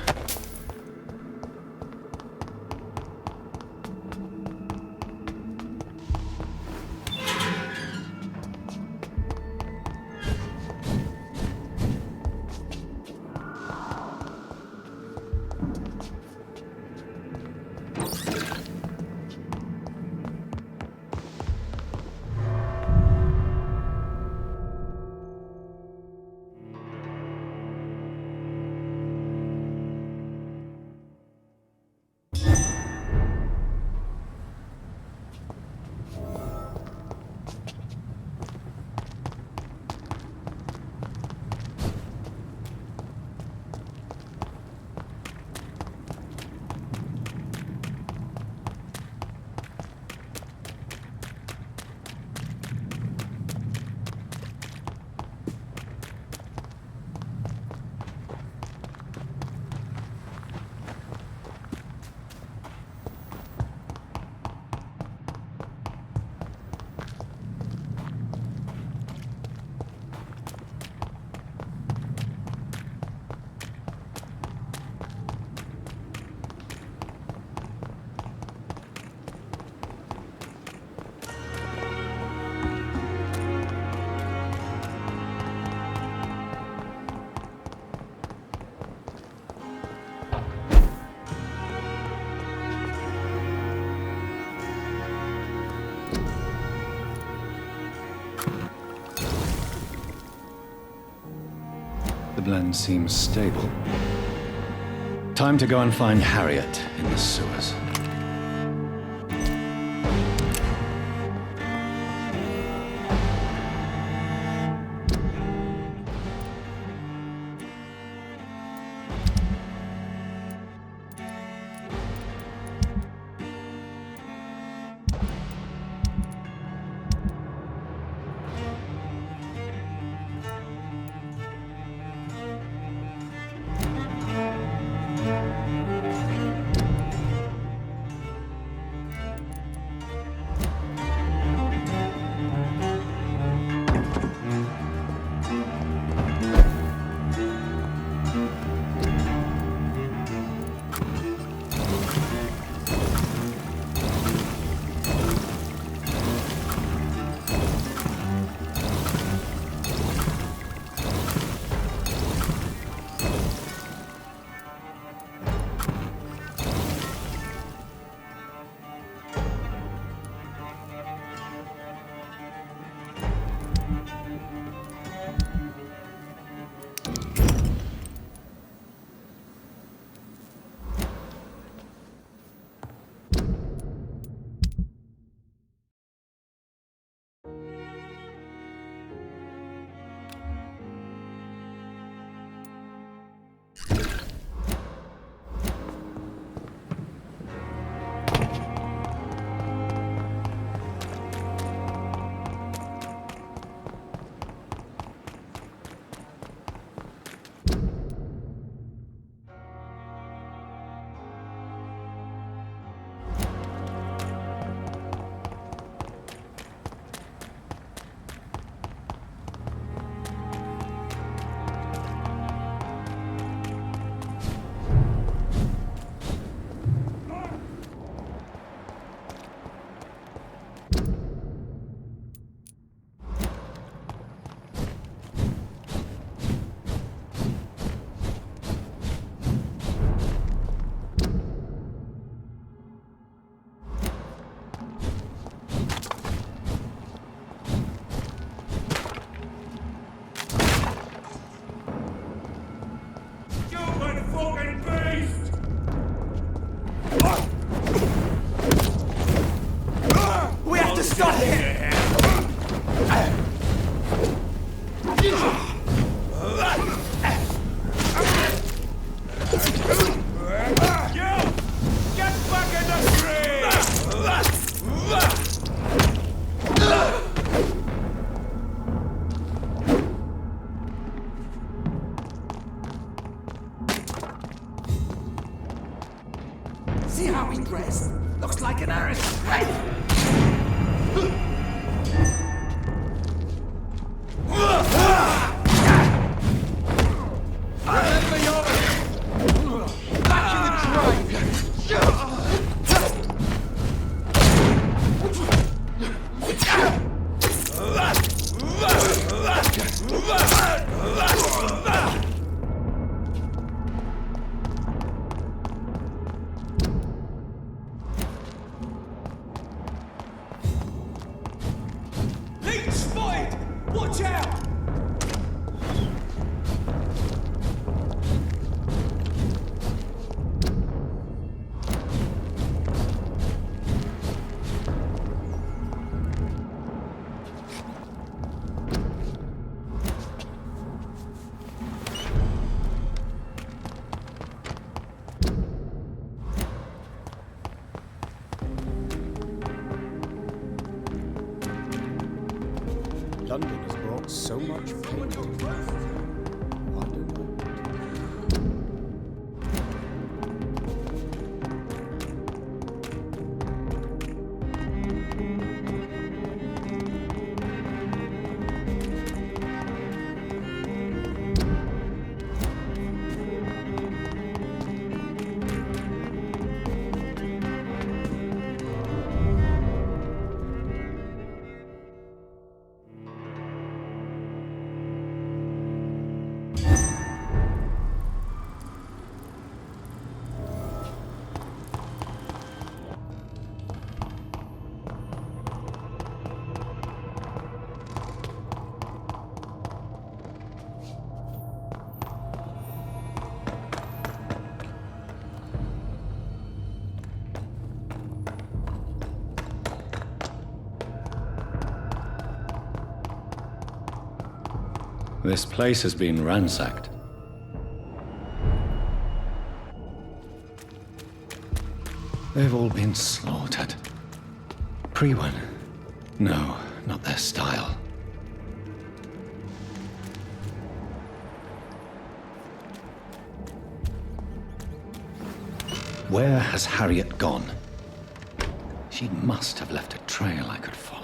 The blend seems stable. Time to go and find Harriet in the sewers. See how he dressed? Looks like an aristocrat. Remember your... Back in the Leech spotted! Watch out! London has brought so much pain to me. I don't know. This place has been ransacked. They've all been slaughtered. Priwen? No, not their style. Where has Harriet gone? She must have left a trail I could follow.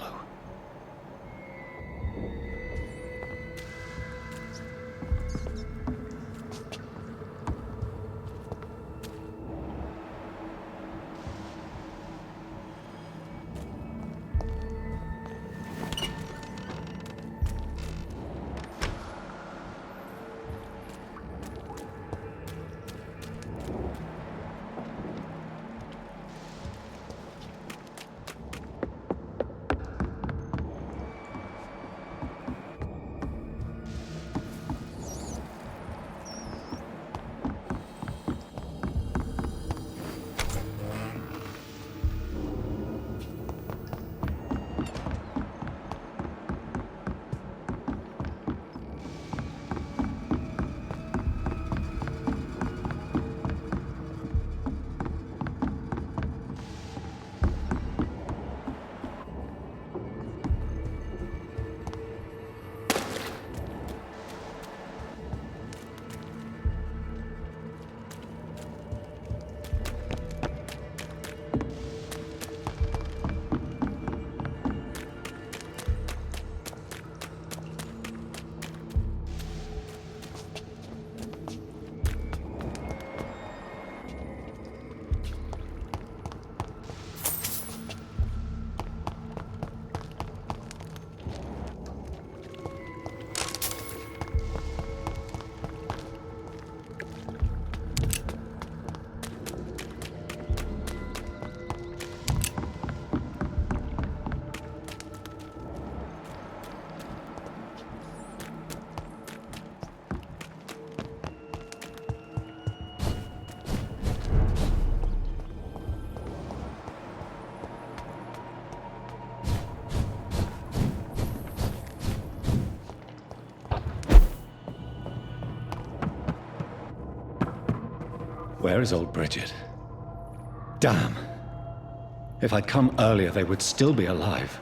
Where is old Bridget? Damn! If I'd come earlier, they would still be alive.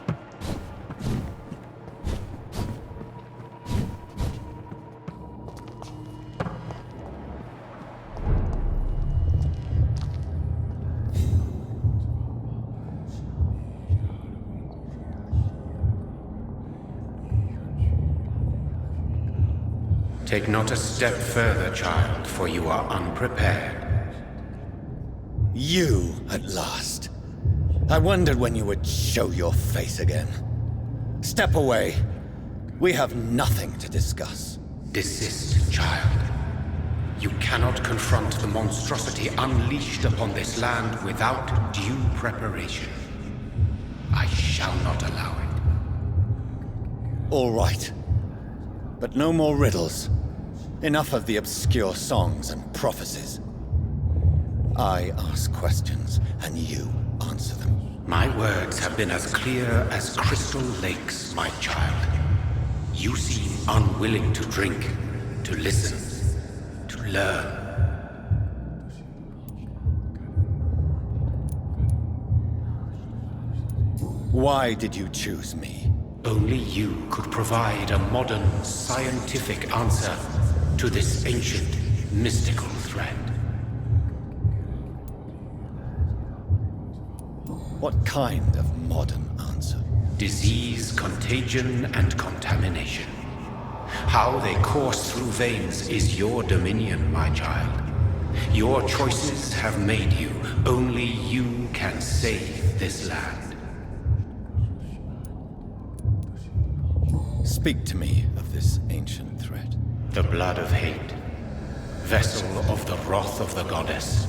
Take not a step further, child, for you are unprepared. You, at last. I wondered when you would show your face again. Step away. We have nothing to discuss. Desist, child. You cannot confront the monstrosity unleashed upon this land without due preparation. I shall not allow it. All right. But no more riddles. Enough of the obscure songs and prophecies. I ask questions, and you answer them. My words have been as clear as crystal lakes, my child. You seem unwilling to drink, to listen, to learn. Why did you choose me? Only you could provide a modern, scientific answer to this ancient, mystical threat. What kind of modern answer? Disease, contagion, and contamination. How they course through veins is your dominion, my child. Your choices have made you. Only you can save this land. Speak to me of this ancient threat. The blood of hate. Vessel of the wrath of the goddess.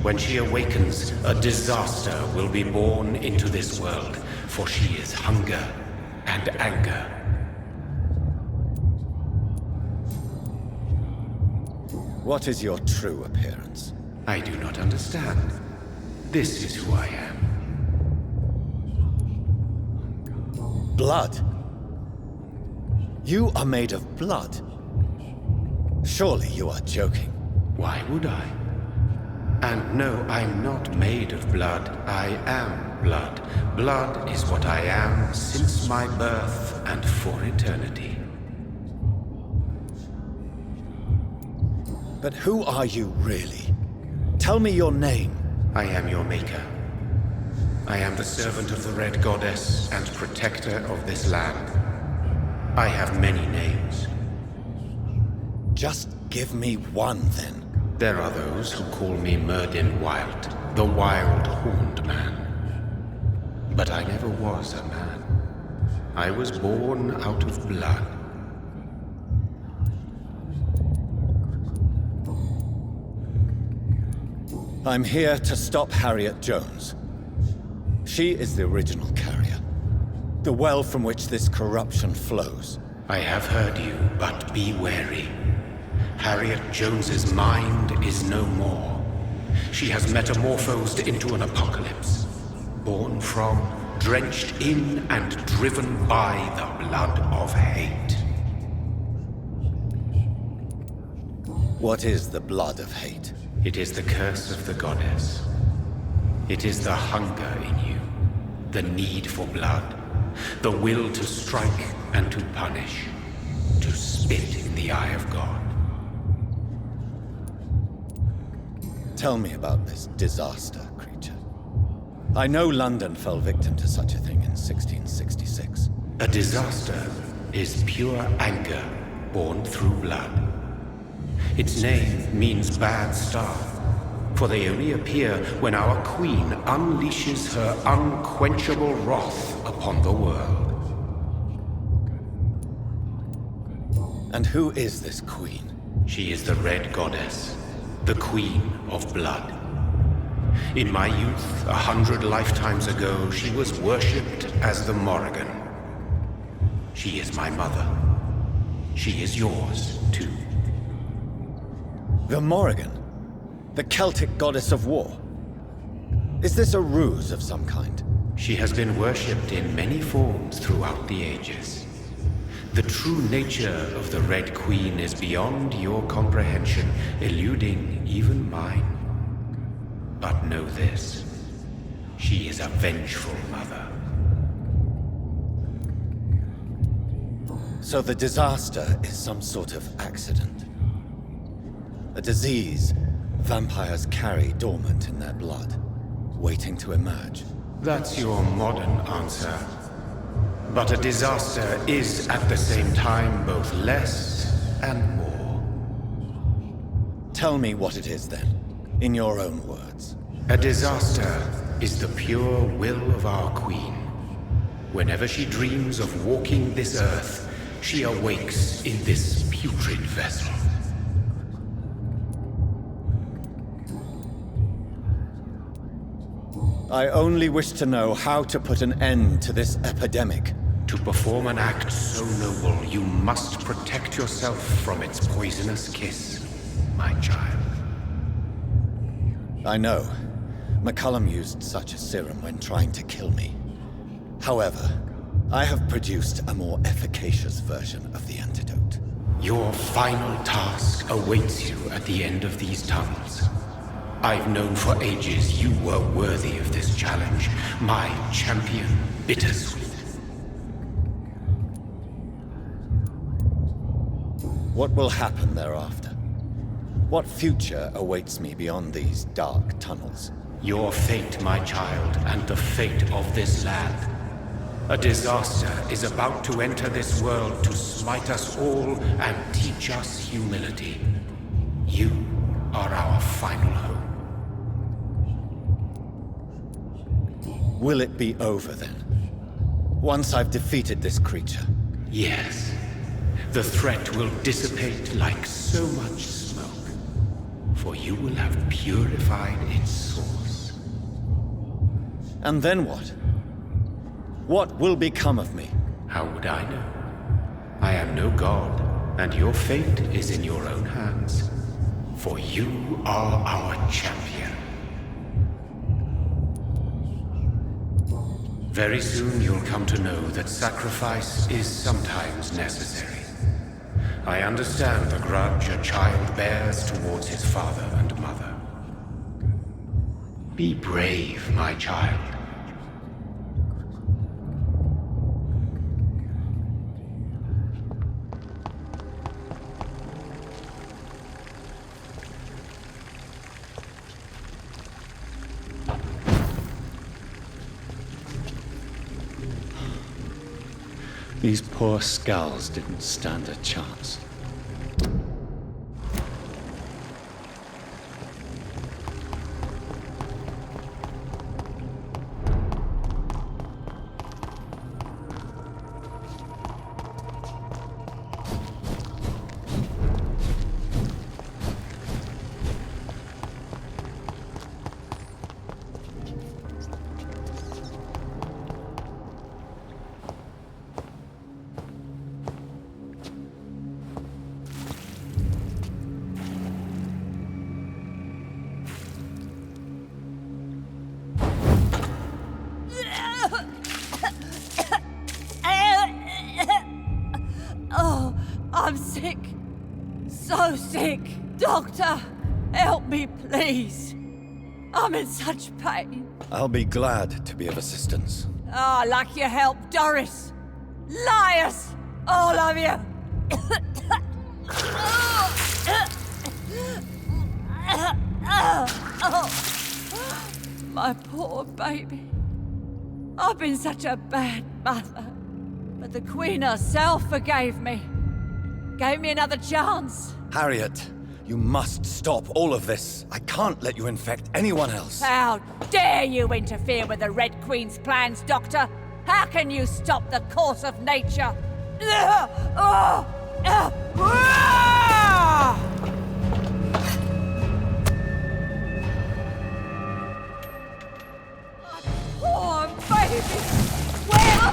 When she awakens, a disaster will be born into this world, for she is hunger and anger. What is your true appearance? I do not understand. This is who I am. Blood? You are made of blood. Surely you are joking. Why would I? And no, I'm not made of blood. I am blood. Blood is what I am since my birth and for eternity. But who are you really? Tell me your name. I am your maker. I am the servant of the Red Goddess and protector of this land. I have many names. Just give me one, then. There are those who call me Merdin Wild, the Wild Horned Man. But I never was a man. I was born out of blood. I'm here to stop Harriet Jones. She is the original carrier. The well from which this corruption flows. I have heard you, but be wary. Harriet Jones's mind is no more. She has metamorphosed into an apocalypse. Born from, drenched in, and driven by the blood of hate. What is the blood of hate? It is the curse of the goddess. It is the hunger in you, the need for blood, the will to strike and to punish, to spit in the eye of God. Tell me about this disaster, creature. I know London fell victim to such a thing in 1666. A disaster is pure anger born through blood. Its name means bad star, for they only appear when our queen unleashes her unquenchable wrath upon the world. And who is this queen? She is the Red Goddess, the Queen of Blood. In my youth, 100 lifetimes ago, she was worshipped as the Morrigan. She is my mother. She is yours, too. The Morrigan? The Celtic goddess of war? Is this a ruse of some kind? She has been worshipped in many forms throughout the ages. The true nature of the Red Queen is beyond your comprehension, eluding even mine. But know this, she is a vengeful mother. So the disaster is some sort of accident. A disease vampires carry dormant in their blood, waiting to emerge. That's your modern answer. But a disaster is at the same time both less and more. Tell me what it is then, in your own words. A disaster is the pure will of our queen. Whenever she dreams of walking this earth, she awakes in this putrid vessel. I only wish to know how to put an end to this epidemic. To perform an act so noble, you must protect yourself from its poisonous kiss, my child. I know. McCullum used such a serum when trying to kill me. However, I have produced a more efficacious version of the antidote. Your final task awaits you at the end of these tunnels. I've known for ages you were worthy of this challenge, my champion, Bittersweet. What will happen thereafter? What future awaits me beyond these dark tunnels? Your fate, my child, and the fate of this land. A disaster is about to enter this world to smite us all and teach us humility. You are our final hope. Will it be over then? Once I've defeated this creature? Yes. The threat will dissipate like so much smoke, for you will have purified its source. And then what? What will become of me? How would I know? I am no god, and your fate is in your own hands. For you are our champion. Very soon you'll come to know that sacrifice is sometimes necessary. I understand the grudge a child bears towards his father and mother. Be brave, my child. These poor skulls didn't stand a chance. I'm sick. So sick. Doctor, help me, please. I'm in such pain. I'll be glad to be of assistance. Like your help, Doris. Liars! All of you! My poor baby. I've been such a bad mother. But the Queen herself forgave me. Gave me another chance. Harriet, you must stop all of this. I can't let you infect anyone else. How dare you interfere with the Red Queen's plans, Doctor? How can you stop the course of nature? Poor baby! Where?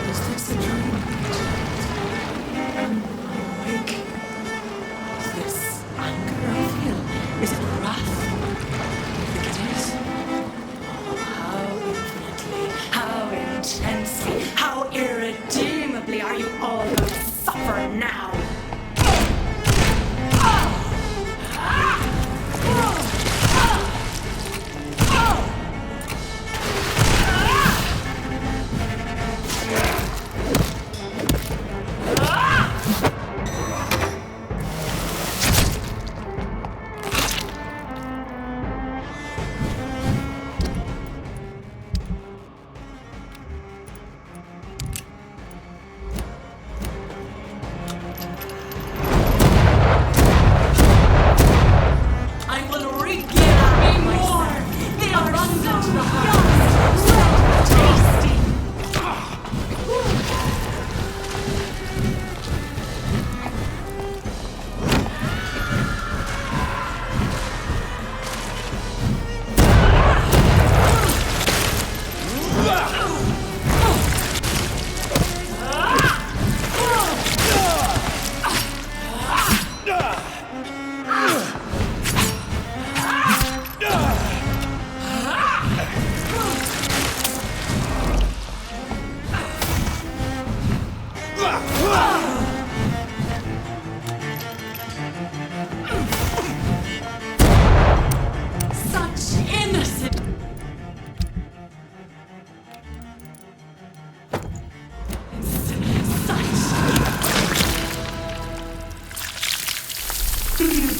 Is this a dream? Am I awake? Is this anger I feel? Is it wrath? I think it is. Oh, how infinitely, how intensely, how irredeemably are you all going to suffer now?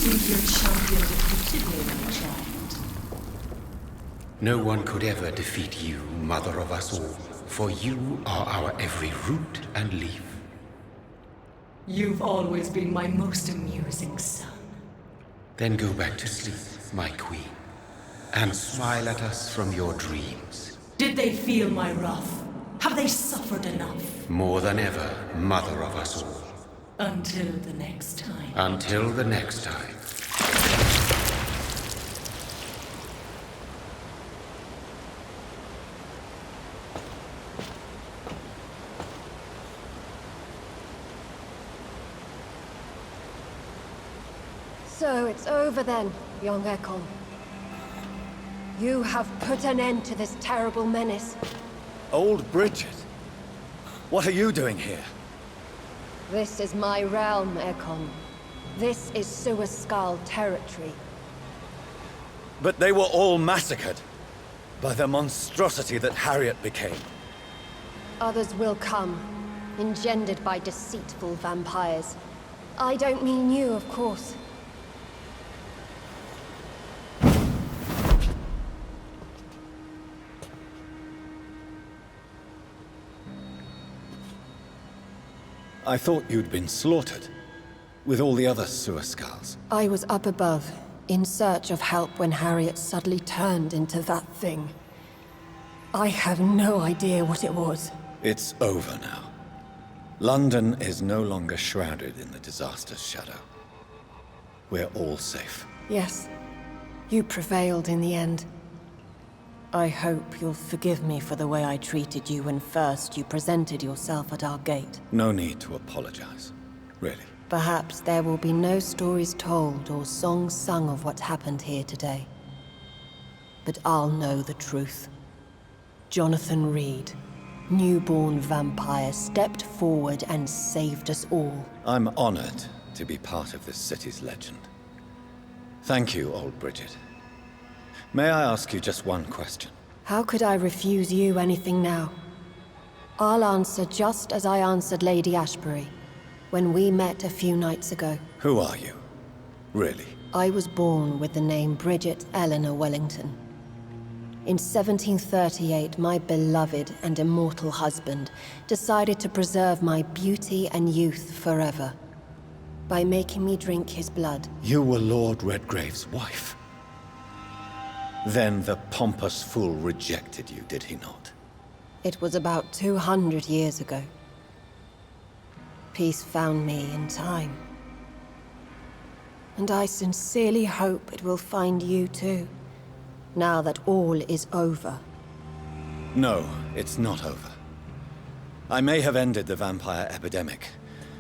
think your champion defeated me when he tried? No one could ever defeat you, mother of us all, for you are our every root and leaf. You've always been my most amusing son. Then go back to sleep, my queen, and smile at us from your dreams. Did they feel my wrath? Have they suffered enough? More than ever, mother of us all. Until the next time. Until the next time. So it's over then, young Ekon. You have put an end to this terrible menace. Old Bridget? What are you doing here? This is my realm, Ekon. This is Suaskal territory. But they were all massacred by the monstrosity that Harriet became. Others will come, engendered by deceitful vampires. I don't mean you, of course. I thought you'd been slaughtered, with all the other Suaskals. I was up above, in search of help when Harriet suddenly turned into that thing. I have no idea what it was. It's over now. London is no longer shrouded in the disaster's shadow. We're all safe. Yes, you prevailed in the end. I hope you'll forgive me for the way I treated you when first you presented yourself at our gate. No need to apologize, really. Perhaps there will be no stories told or songs sung of what happened here today. But I'll know the truth. Jonathan Reed, newborn vampire, stepped forward and saved us all. I'm honored to be part of this city's legend. Thank you, old Bridget. May I ask you just one question? How could I refuse you anything now? I'll answer just as I answered Lady Ashbury when we met a few nights ago. Who are you? Really? I was born with the name Bridget Eleanor Wellington. In 1738, my beloved and immortal husband decided to preserve my beauty and youth forever by making me drink his blood. You were Lord Redgrave's wife. Then the pompous fool rejected you, did he not? It was about 200 years ago. Peace found me in time. And I sincerely hope it will find you too, now that all is over. No, it's not over. I may have ended the vampire epidemic,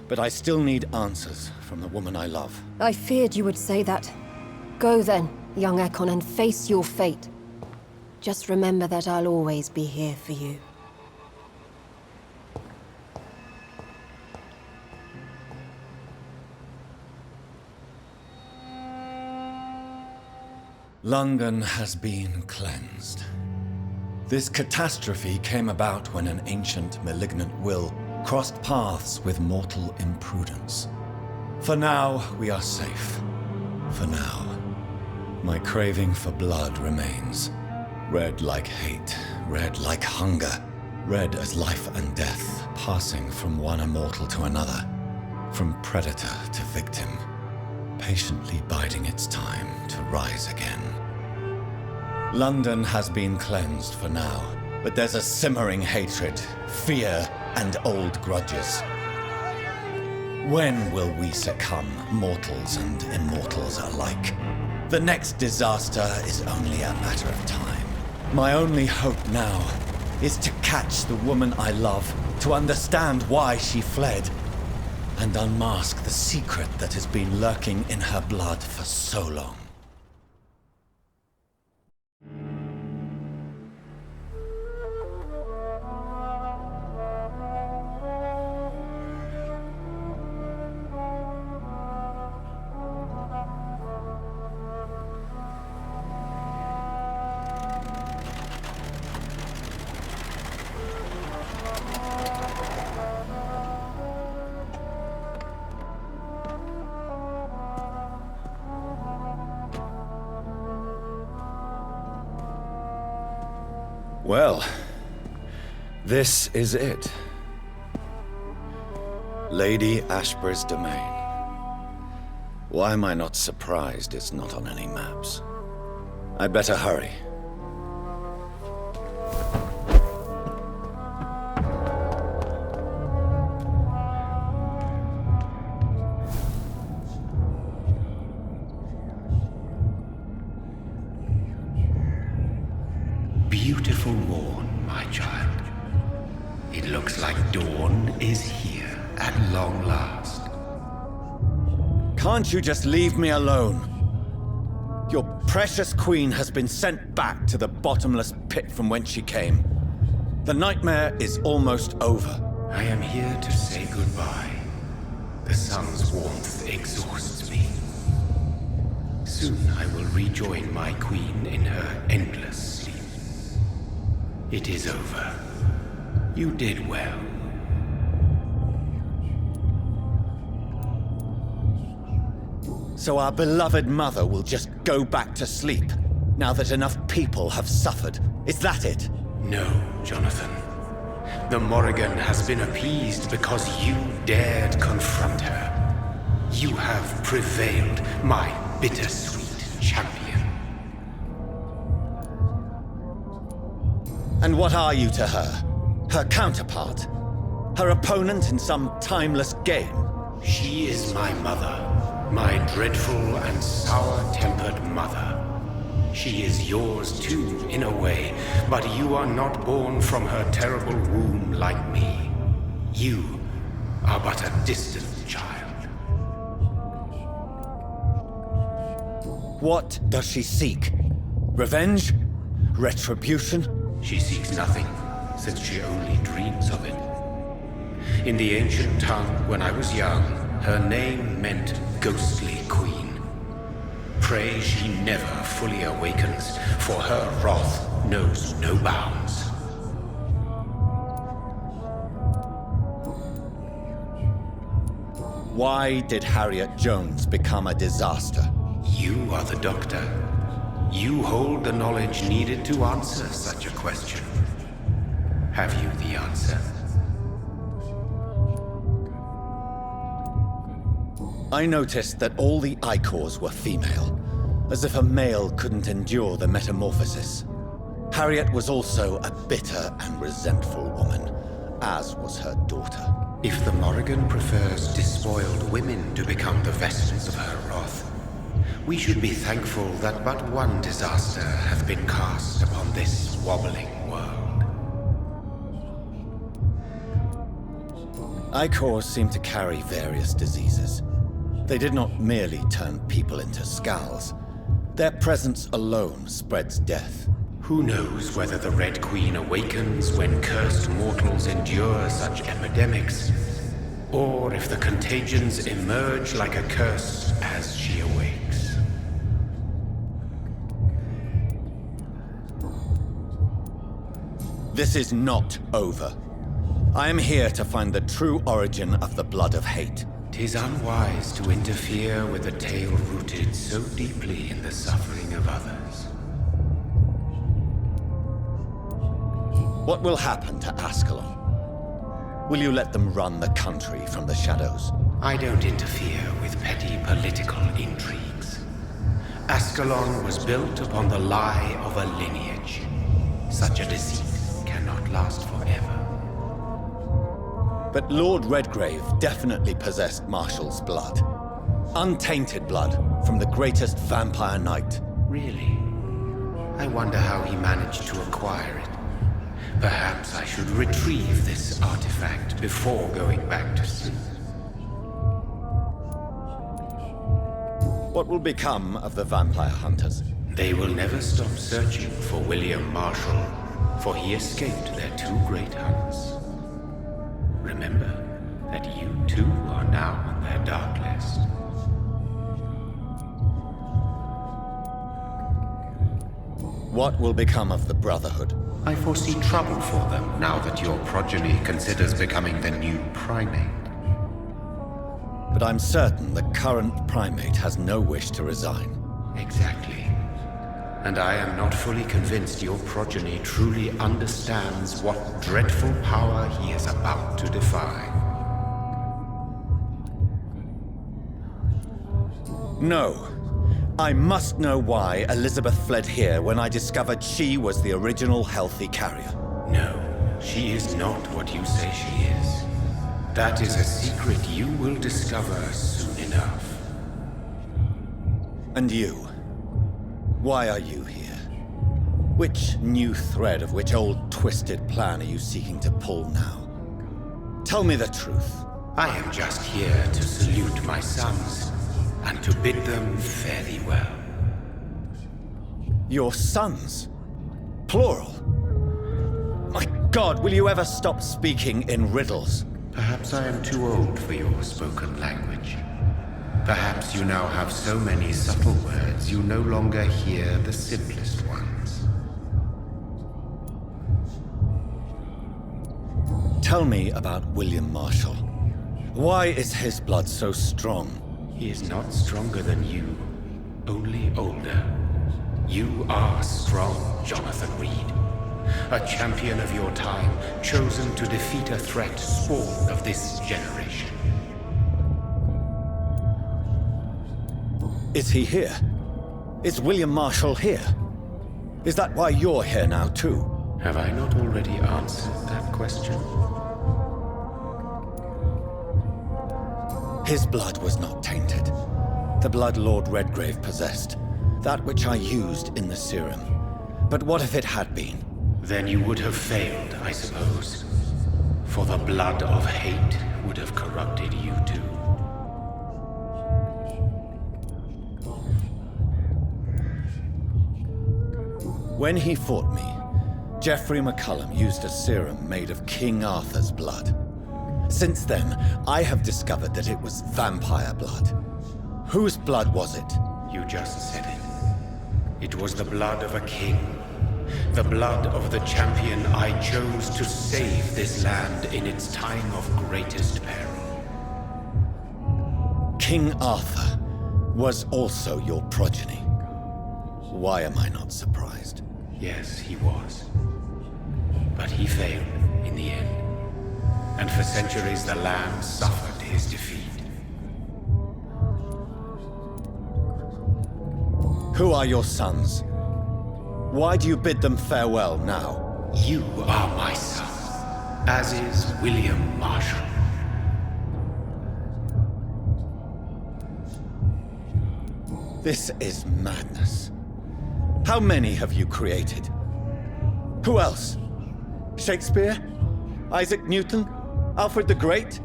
but I still need answers from the woman I love. I feared you would say that. Go then, young Ekon, and face your fate. Just remember that I'll always be here for you. London has been cleansed. This catastrophe came about when an ancient, malignant will crossed paths with mortal imprudence. For now, we are safe. For now. My craving for blood remains. Red like hate, red like hunger, red as life and death, passing from one immortal to another, from predator to victim, patiently biding its time to rise again. London has been cleansed for now, but there's a simmering hatred, fear, and old grudges. When will we succumb, mortals and immortals alike? The next disaster is only a matter of time. My only hope now is to catch the woman I love, to understand why she fled, and unmask the secret that has been lurking in her blood for so long. Well, this is it. Lady Ashbur's domain. Why am I not surprised it's not on any maps? I'd better hurry. Beautiful morn, my child. It looks like dawn is here at long last. Can't you just leave me alone? Your precious queen has been sent back to the bottomless pit from whence she came. The nightmare is almost over. I am here to say goodbye. The sun's warmth exhausts me. Soon I will rejoin my queen in her endless sleep. It is over. You did well. So our beloved mother will just go back to sleep, now that enough people have suffered. Is that it? No, Jonathan. The Morrigan has been appeased because you dared confront her. You have prevailed, my bittersweet champion. And what are you to her? Her counterpart? Her opponent in some timeless game? She is my mother. My dreadful and sour-tempered mother. She is yours too, in a way, but you are not born from her terrible womb like me. You are but a distant child. What does she seek? Revenge? Retribution? She seeks nothing, since she only dreams of it. In the ancient tongue, when I was young, her name meant ghostly queen. Pray she never fully awakens, for her wrath knows no bounds. Why did Harriet Jones become a disaster? You are the doctor. You hold the knowledge needed to answer such a question. Have you the answer? I noticed that all the Icors were female, as if a male couldn't endure the metamorphosis. Harriet was also a bitter and resentful woman, as was her daughter. If the Morrigan prefers despoiled women to become the vessels of her wrath, we should be thankful that but one disaster hath been cast upon this wobbling world. Icors seem to carry various diseases. They did not merely turn people into skulls. Their presence alone spreads death. Who knows whether the Red Queen awakens when cursed mortals endure such epidemics, or if the contagions emerge like a curse as she awakes. This is not over. I am here to find the true origin of the blood of hate. 'Tis unwise to interfere with a tale rooted so deeply in the suffering of others. What will happen to Ascalon? Will you let them run the country from the shadows? I don't interfere with petty political intrigues. Ascalon was built upon the lie of a lineage. Such a deceit cannot last forever. But Lord Redgrave definitely possessed Marshall's blood. Untainted blood from the greatest vampire knight. Really? I wonder how he managed to acquire it. Perhaps I should retrieve this artifact before going back to sleep. What will become of the vampire hunters? They will never stop searching for William Marshall, for he escaped their two great hunts. Remember that you too are now on their dark list. What will become of the Brotherhood? I foresee trouble for them now that your progeny considers becoming the new primate. But I'm certain the current primate has no wish to resign. Exactly. And I am not fully convinced your progeny truly understands what dreadful power he is about to defy. No. I must know why Elizabeth fled here when I discovered she was the original healthy carrier. No, she is not what you say she is. That is a secret you will discover soon enough. And you? Why are you here? Which new thread of which old twisted plan are you seeking to pull now? Tell me the truth. I am just here to salute my sons, and to bid them fare thee well. Your sons? Plural? My God, will you ever stop speaking in riddles? Perhaps I am too old for your spoken language. Perhaps you now have so many subtle words you no longer hear the simplest ones. Tell me about William Marshall. Why is his blood so strong? He is not stronger than you, only older. You are strong, Jonathan Reed. A champion of your time, chosen to defeat a threat spawned of this generation. Is he here? Is William Marshall here? Is that why you're here now, too? Have I not already answered that question? His blood was not tainted. The blood Lord Redgrave possessed. That which I used in the serum. But what if it had been? Then you would have failed, I suppose. For the blood of hate would have corrupted you too. When he fought me, Geoffrey McCullum used a serum made of King Arthur's blood. Since then, I have discovered that it was vampire blood. Whose blood was it? You just said it. It was the blood of a king. The blood of the champion I chose to save this land in its time of greatest peril. King Arthur was also your progeny. Why am I not surprised? Yes, he was. But he failed in the end. And for centuries the land suffered his defeat. Who are your sons? Why do you bid them farewell now? You are my son, as is William Marshall. This is madness. How many have you created? Who else? Shakespeare? Isaac Newton? Alfred the Great?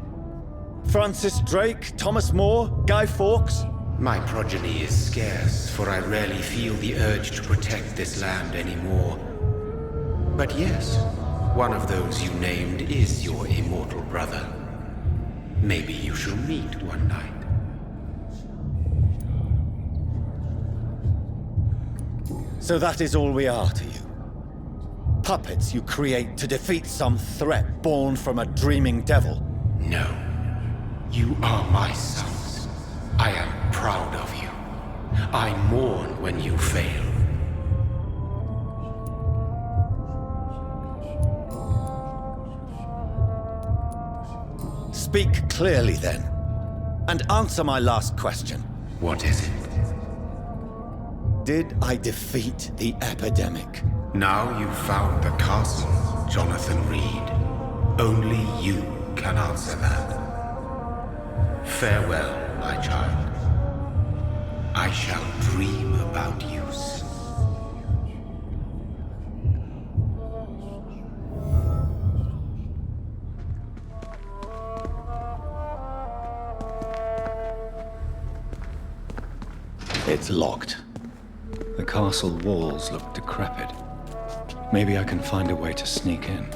Francis Drake? Thomas More? Guy Fawkes? My progeny is scarce, for I rarely feel the urge to protect this land anymore. But yes, one of those you named is your immortal brother. Maybe you shall meet one night. So that is all we are to you? Puppets you create to defeat some threat born from a dreaming devil? No. You are my sons. I am proud of you. I mourn when you fail. Speak clearly then, and answer my last question. What is it? Did I defeat the epidemic? Now you've found the castle, Jonathan Reed. Only you can answer that. Farewell, my child. I shall dream about you soon. It's locked. The castle walls look decrepit. Maybe I can find a way to sneak in.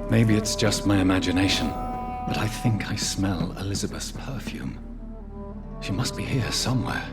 Maybe it's just my imagination, but I think I smell Elizabeth's perfume. She must be here somewhere.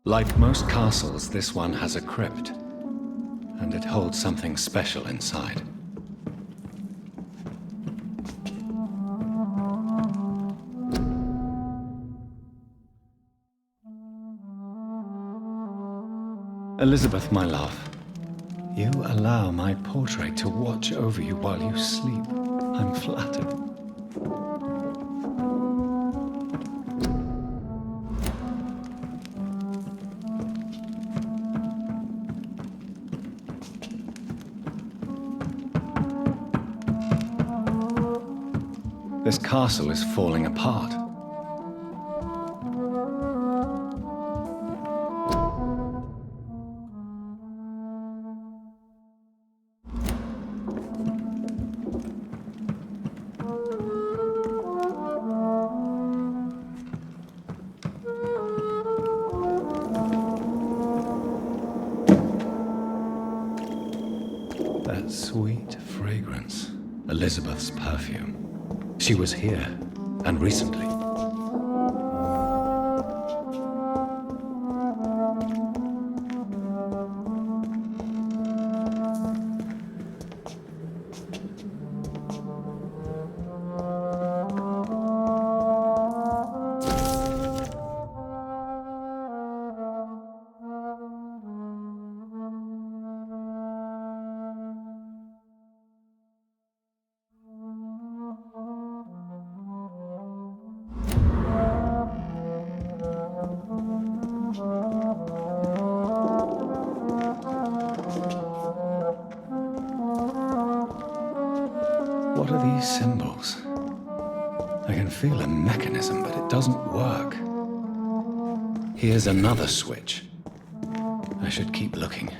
Like most castles, this one has a crypt, and it holds something special inside. Elizabeth, my love, you allow my portrait to watch over you while you sleep. I'm flattered. This castle is falling apart. That sweet fragrance, Elizabeth's perfume. She was here, and recently. What are these symbols? I can feel a mechanism, but it doesn't work. Here's another switch. I should keep looking.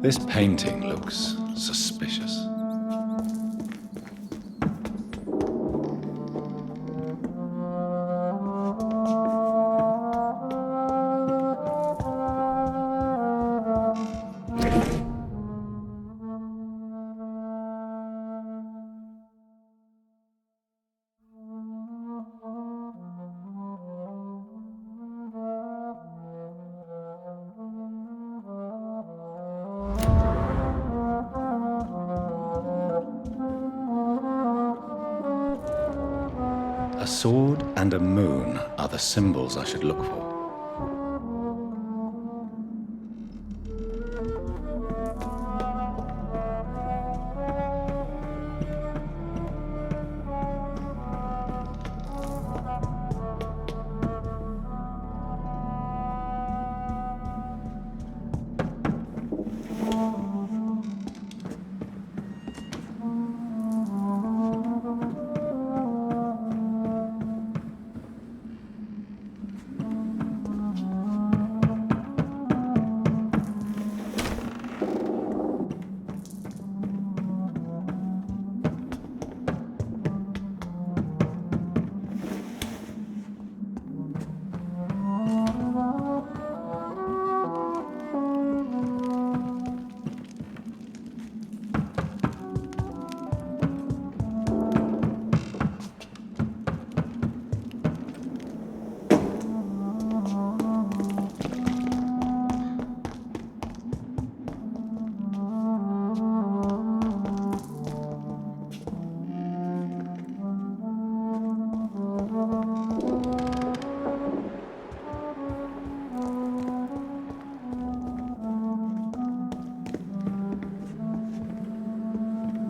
This painting looks suspicious. A sword and a moon are the symbols I should look for.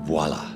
Voila.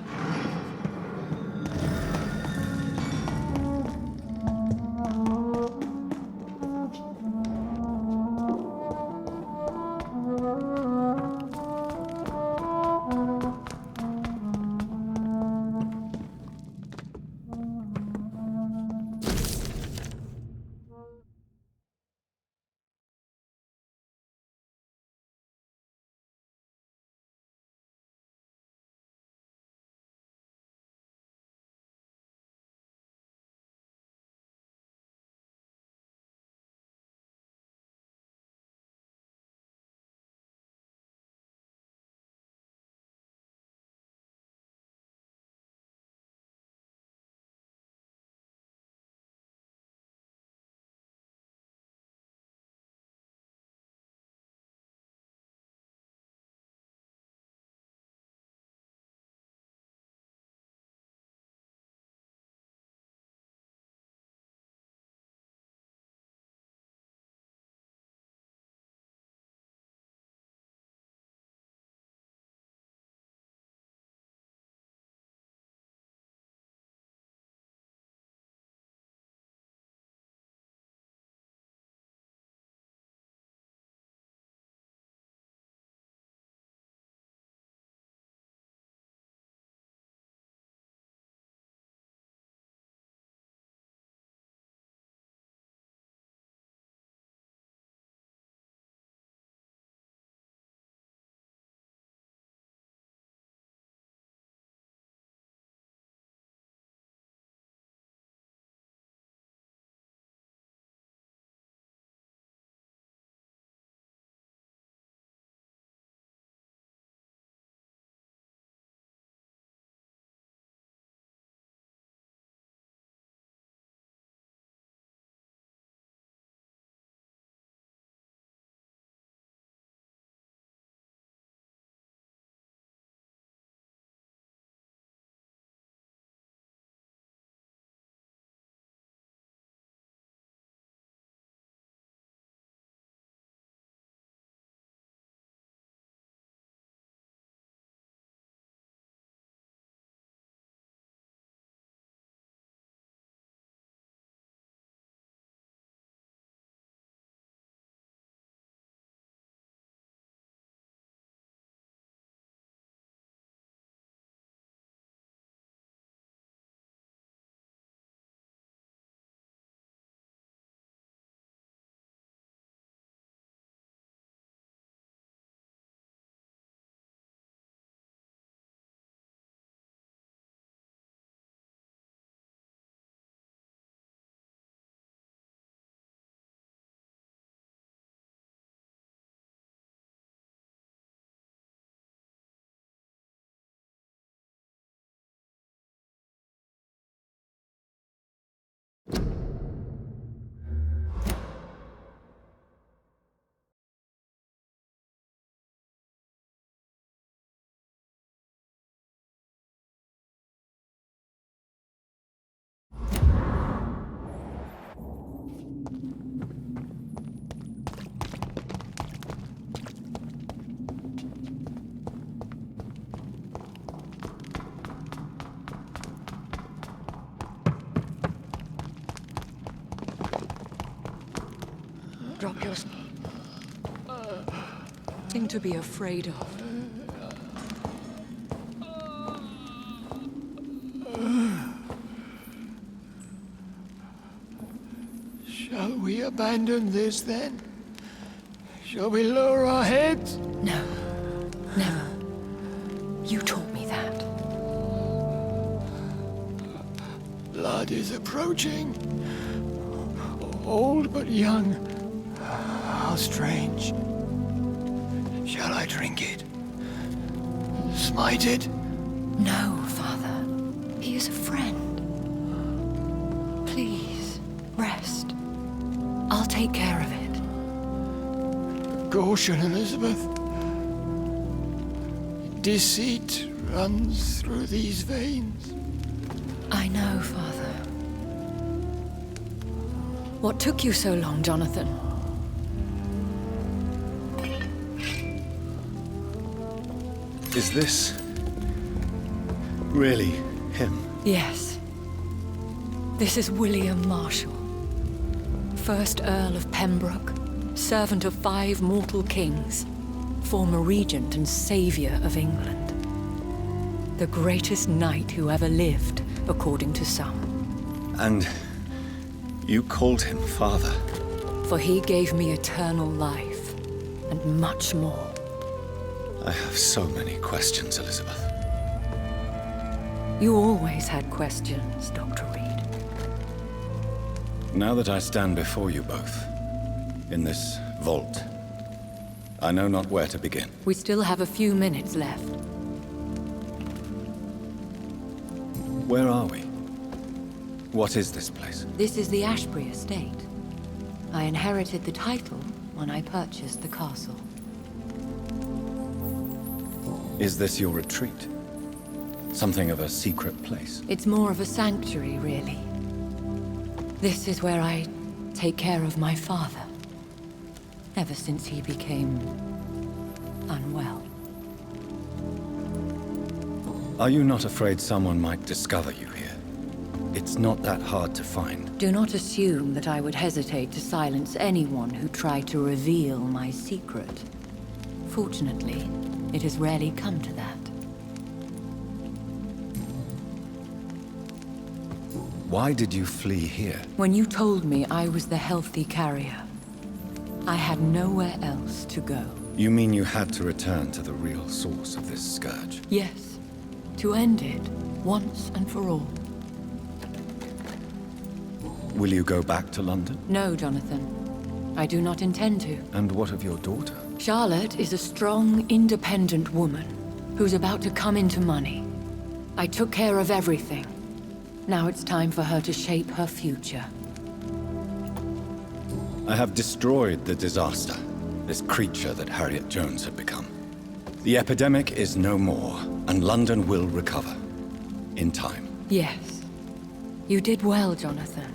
Drop your... Thing to be afraid of. Shall we abandon this then? Shall we lower our heads? No. Never. You taught me that. Blood is approaching. Old but young. How strange. Shall I drink it? Smite it? No, Father. He is a friend. Please, rest. I'll take care of it. Caution, Elizabeth. Deceit runs through these veins. I know, Father. What took you so long, Jonathan? Is this really him? Yes. This is William Marshall, 1st Earl of Pembroke, servant of 5 mortal kings, former regent and savior of England. The greatest knight who ever lived, according to some. And you called him father? For he gave me eternal life, and much more. I have so many questions, Elizabeth. You always had questions, Dr. Reed. Now that I stand before you both, in this vault, I know not where to begin. We still have a few minutes left. Where are we? What is this place? This is the Ashbury estate. I inherited the title when I purchased the castle. Is this your retreat? Something of a secret place? It's more of a sanctuary, really. This is where I take care of my father. Ever since he became unwell. Are you not afraid someone might discover you here? It's not that hard to find. Do not assume that I would hesitate to silence anyone who tried to reveal my secret. Fortunately, it has rarely come to that. Why did you flee here? When you told me I was the healthy carrier, I had nowhere else to go. You mean you had to return to the real source of this scourge? Yes, to end it, once and for all. Will you go back to London? No, Jonathan. I do not intend to. And what of your daughter? Charlotte is a strong, independent woman who's about to come into money. I took care of everything. Now it's time for her to shape her future. I have destroyed the disaster, this creature that Harriet Jones had become. The epidemic is no more, and London will recover. In time. Yes. You did well, Jonathan.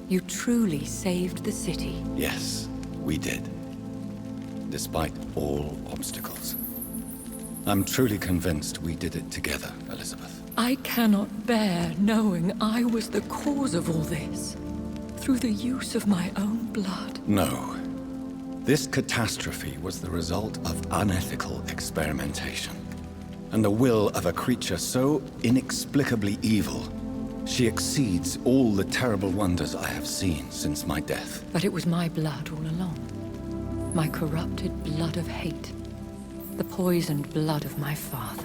You truly saved the city. Yes, we did. Despite all obstacles. I'm truly convinced we did it together, Elizabeth. I cannot bear knowing I was the cause of all this. Through the use of my own blood. No. This catastrophe was the result of unethical experimentation. And the will of a creature so inexplicably evil, she exceeds all the terrible wonders I have seen since my death. But it was my blood all along. My corrupted blood of hate. The poisoned blood of my father.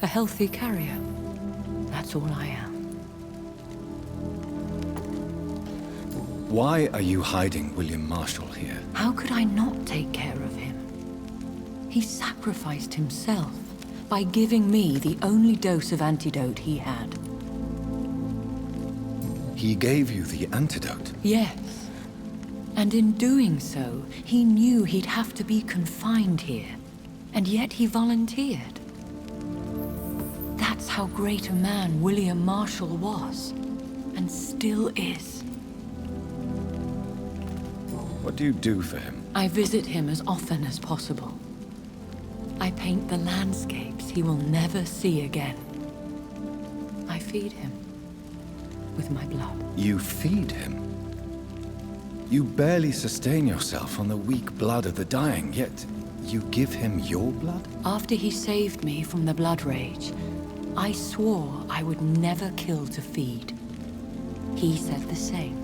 A healthy carrier. That's all I am. Why are you hiding William Marshall here? How could I not take care of him? He sacrificed himself by giving me the only dose of antidote he had. He gave you the antidote? Yes. And in doing so, he knew he'd have to be confined here. And yet he volunteered. That's how great a man William Marshall was. And still is. What do you do for him? I visit him as often as possible. I paint the landscapes he will never see again. I feed him with my blood. You feed him? You barely sustain yourself on the weak blood of the dying, yet you give him your blood? After he saved me from the blood rage, I swore I would never kill to feed. He said the same.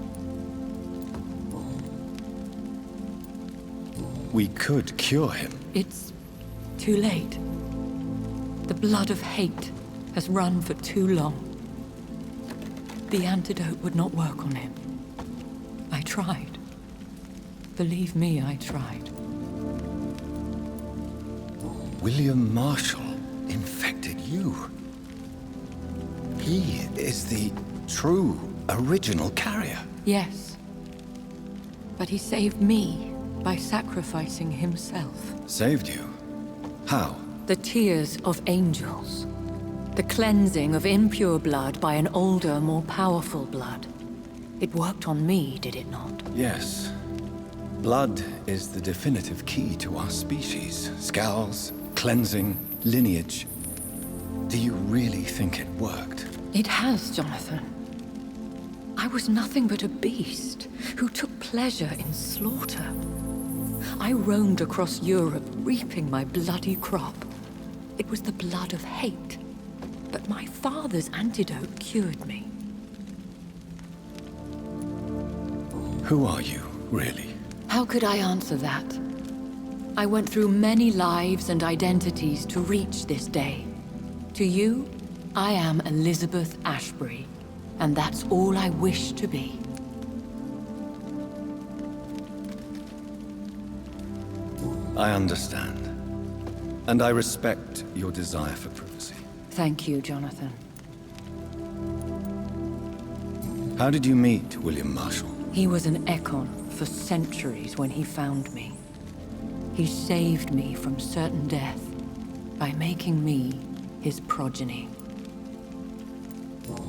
We could cure him. It's too late. The blood of hate has run for too long. The antidote would not work on him. I tried. Believe me, I tried. William Marshall infected you. He is the true, original carrier. Yes. But he saved me by sacrificing himself. Saved you? How? The tears of angels. The cleansing of impure blood by an older, more powerful blood. It worked on me, did it not? Yes. Blood is the definitive key to our species. Scowls, cleansing, lineage. Do you really think it worked? It has, Jonathan. I was nothing but a beast who took pleasure in slaughter. I roamed across Europe, reaping my bloody crop. It was the blood of hate. But my father's antidote cured me. Who are you, really? How could I answer that? I went through many lives and identities to reach this day. To you, I am Elizabeth Ashbury, and that's all I wish to be. I understand. And I respect your desire for privacy. Thank you, Jonathan. How did you meet William Marshall? He was an Ekon for centuries when he found me. He saved me from certain death by making me his progeny.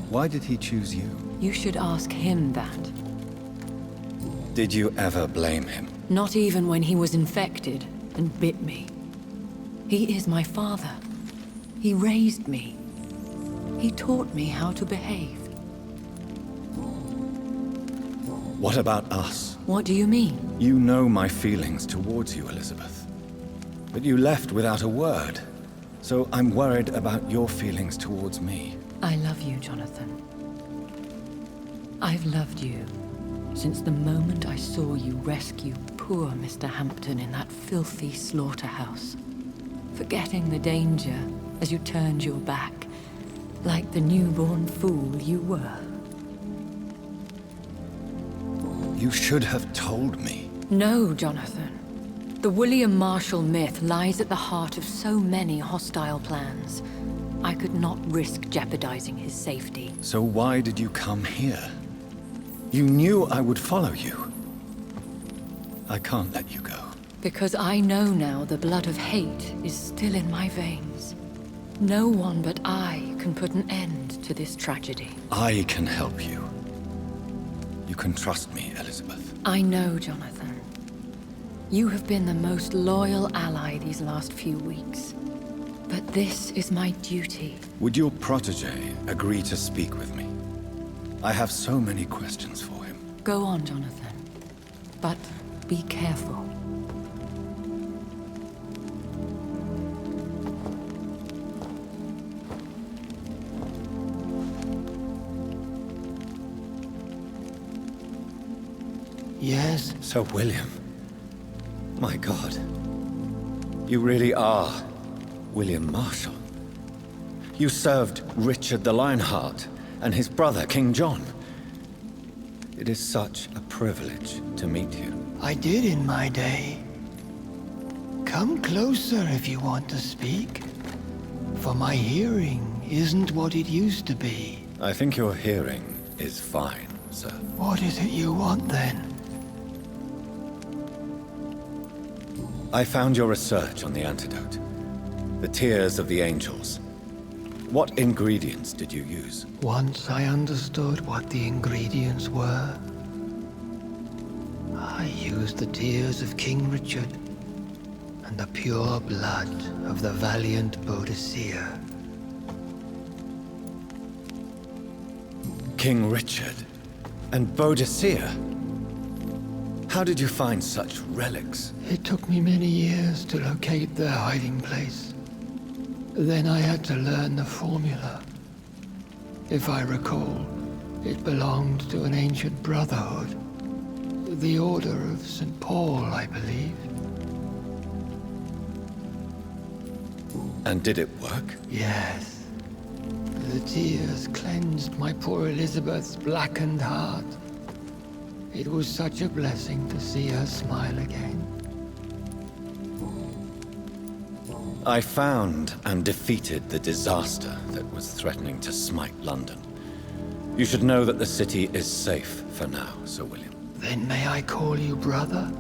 Why did he choose you? You should ask him that. Did you ever blame him? Not even when he was infected and bit me. He is my father. He raised me. He taught me how to behave. What about us? What do you mean? You know my feelings towards you, Elizabeth. But you left without a word. So I'm worried about your feelings towards me. I love you, Jonathan. I've loved you since the moment I saw you rescue poor Mr. Hampton in that filthy slaughterhouse. Forgetting the danger as you turned your back, like the newborn fool you were. You should have told me. No, Jonathan. The William Marshall myth lies at the heart of so many hostile plans. I could not risk jeopardizing his safety. So why did you come here? You knew I would follow you. I can't let you go. Because I know now the blood of hate is still in my veins. No one but I can put an end to this tragedy. I can help you. You can trust me, Elizabeth. I know, Jonathan. You have been the most loyal ally these last few weeks. But this is my duty. Would your protege agree to speak with me? I have so many questions for him. Go on, Jonathan. But be careful. Yes? Sir William. My God. You really are William Marshall. You served Richard the Lionheart and his brother, King John. It is such a privilege to meet you. I did in my day. Come closer if you want to speak. For my hearing isn't what it used to be. I think your hearing is fine, sir. What is it you want then? I found your research on the antidote. The tears of the angels. What ingredients did you use? Once I understood what the ingredients were, I used the tears of King Richard and the pure blood of the valiant Boadicea. King Richard and Boadicea? How did you find such relics? It took me many years to locate their hiding place. Then I had to learn the formula. If I recall, it belonged to an ancient brotherhood. The Order of St. Paul, I believe. And did it work? Yes. The tears cleansed my poor Elizabeth's blackened heart. It was such a blessing to see her smile again. I found and defeated the disaster that was threatening to smite London. You should know that the city is safe for now, Sir William. Then may I call you brother?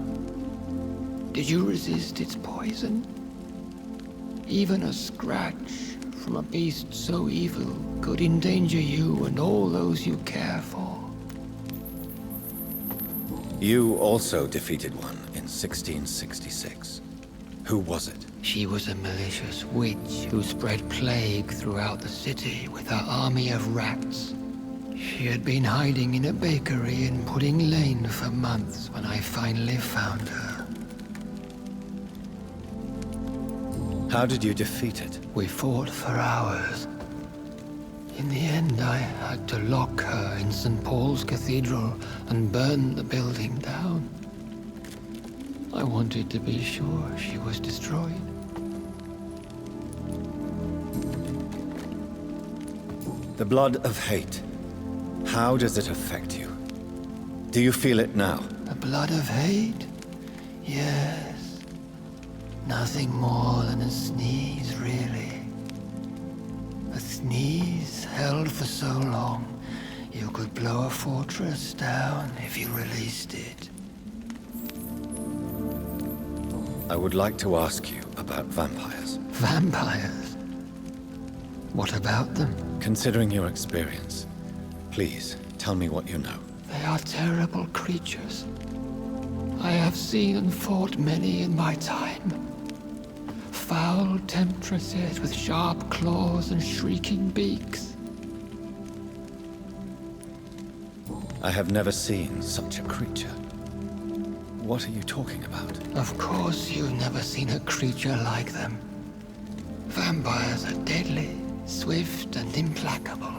Did you resist its poison? Even a scratch from a beast so evil could endanger you and all those you care for. You also defeated one in 1666. Who was it? She was a malicious witch who spread plague throughout the city with her army of rats. She had been hiding in a bakery in Pudding Lane for months when I finally found her. How did you defeat it? We fought for hours. In the end, I had to lock her in St. Paul's Cathedral and burn the building down. I wanted to be sure she was destroyed. The blood of hate. How does it affect you? Do you feel it now? The blood of hate? Yes. Nothing more than a sneeze, really. A sneeze held for so long, you could blow a fortress down if you released it. I would like to ask you about vampires. Vampires? What about them? Considering your experience, please tell me what you know. They are terrible creatures. I have seen and fought many in my time. Foul temptresses with sharp claws and shrieking beaks. I have never seen such a creature. What are you talking about? Of course you've never seen a creature like them. Vampires are deadly, swift and implacable.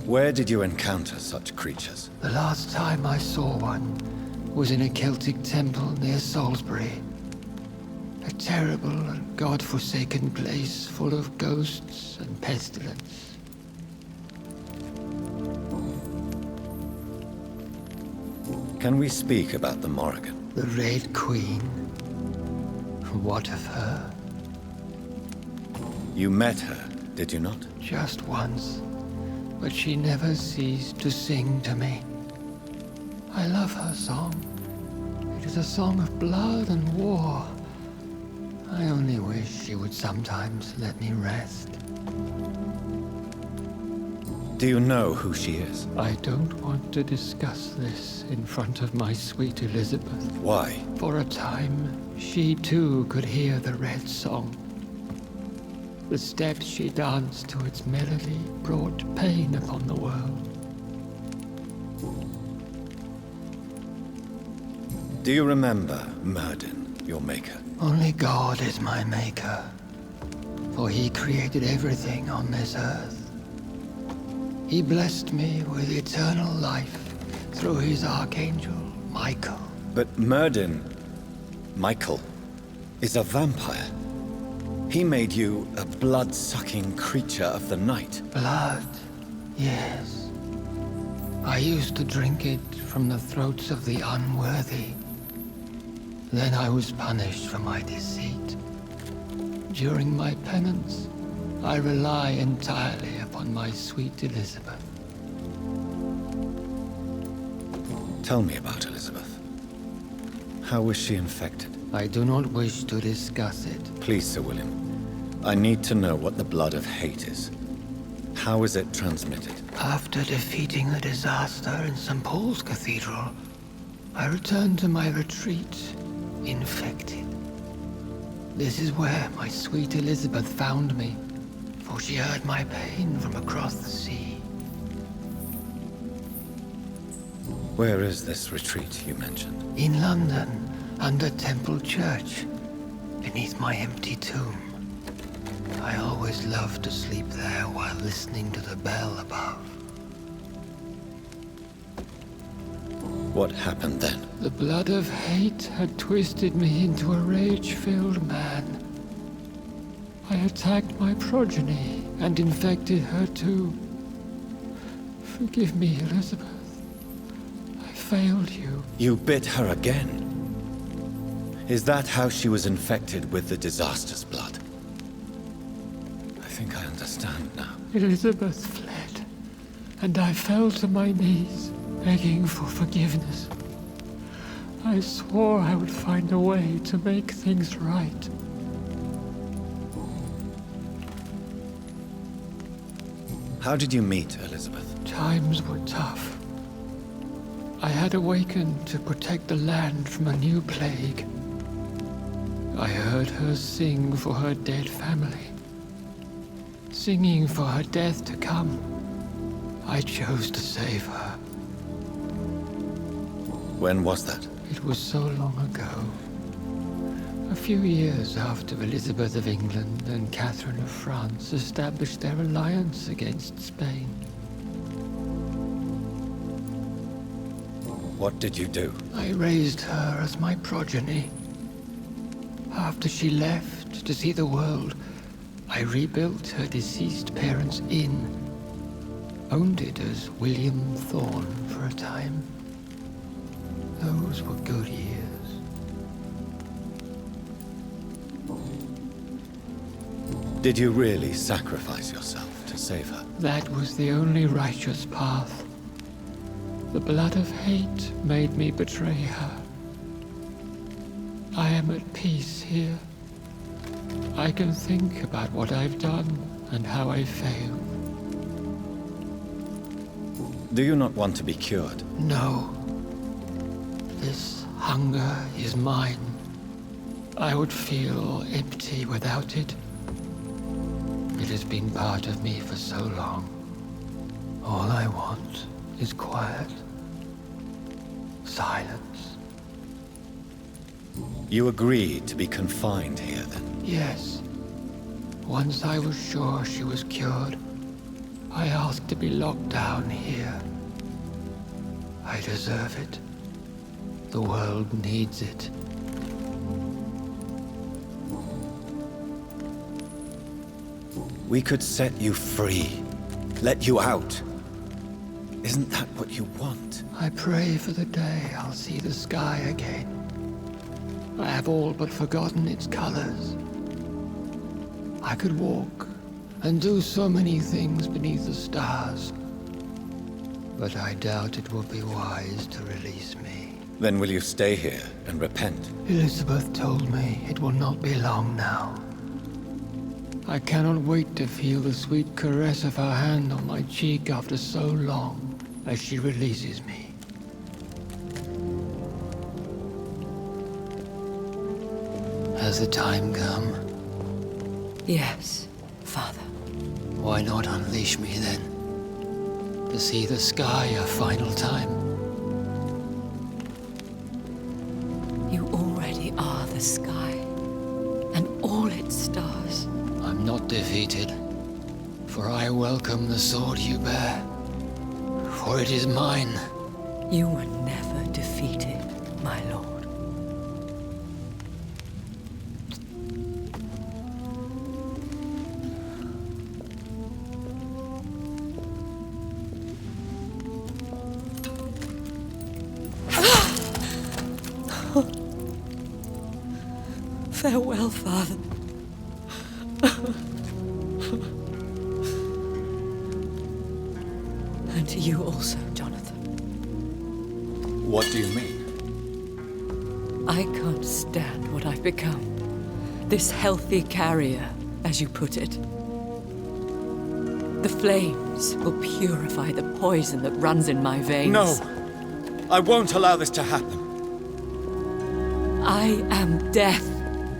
Where did you encounter such creatures? The last time I saw one was in a Celtic temple near Salisbury. A terrible and god-forsaken place full of ghosts and pestilence. Can we speak about the Morrigan? The Red Queen? What of her? You met her, did you not? Just once, but she never ceased to sing to me. I love her song. It is a song of blood and war. I only wish she would sometimes let me rest. Do you know who she is? I don't want to discuss this in front of my sweet Elizabeth. Why? For a time, she too could hear the Red Song. The steps she danced to its melody brought pain upon the world. Do you remember Myrddin, your maker? Only God is my maker, for he created everything on this earth. He blessed me with eternal life through his archangel, Michael. But Myrddin, Michael, is a vampire. He made you a blood-sucking creature of the night. Blood, yes. I used to drink it from the throats of the unworthy. Then I was punished for my deceit. During my penance, I rely entirely upon my sweet Elizabeth. Tell me about Elizabeth. How was she infected? I do not wish to discuss it. Please, Sir William. I need to know what the blood of hate is. How is it transmitted? After defeating the disaster in St. Paul's Cathedral, I returned to my retreat, infected. This is where my sweet Elizabeth found me, for she heard my pain from across the sea. Where is this retreat you mentioned? In London, under Temple Church, beneath my empty tomb. I always loved to sleep there while listening to the bell above. What happened then? The blood of hate had twisted me into a rage-filled man. I attacked my progeny and infected her too. Forgive me, Elizabeth. I failed you. You bit her again? Is that how she was infected with the disaster's blood? I think I understand now. Elizabeth fled, and I fell to my knees, begging for forgiveness. I swore I would find a way to make things right. How did you meet Elizabeth? Times were tough. I had awakened to protect the land from a new plague. I heard her sing for her dead family. Singing for her death to come. I chose to save her. When was that? It was so long ago. A few years after Elizabeth of England and Catherine of France established their alliance against Spain. What did you do? I raised her as my progeny. After she left to see the world, I rebuilt her deceased parents' inn. Owned it as William Thorne for a time. Those were good years. Did you really sacrifice yourself to save her? That was the only righteous path. The blood of hate made me betray her. I am at peace here. I can think about what I've done and how I failed. Do you not want to be cured? No. This hunger is mine. I would feel empty without it. It has been part of me for so long. All I want is quiet. Silence. You agreed to be confined here, then? Yes. Once I was sure she was cured, I asked to be locked down here. I deserve it. The world needs it. We could set you free. Let you out. Isn't that what you want? I pray for the day I'll see the sky again. I have all but forgotten its colors. I could walk and do so many things beneath the stars. But I doubt it will be wise to release me. Then will you stay here and repent? Elizabeth told me it will not be long now. I cannot wait to feel the sweet caress of her hand on my cheek after so long as she releases me. Has the time come? Yes, Father. Why not unleash me then? To see the sky a final time? You already are the sky, and all its stars. I'm not defeated, for I welcome the sword you bear, for it is mine. You were never defeated, my lord. Farewell, Father. And to you also, Jonathan. What do you mean? I can't stand what I've become. This healthy carrier, as you put it. The flames will purify the poison that runs in my veins. No! I won't allow this to happen. I am death,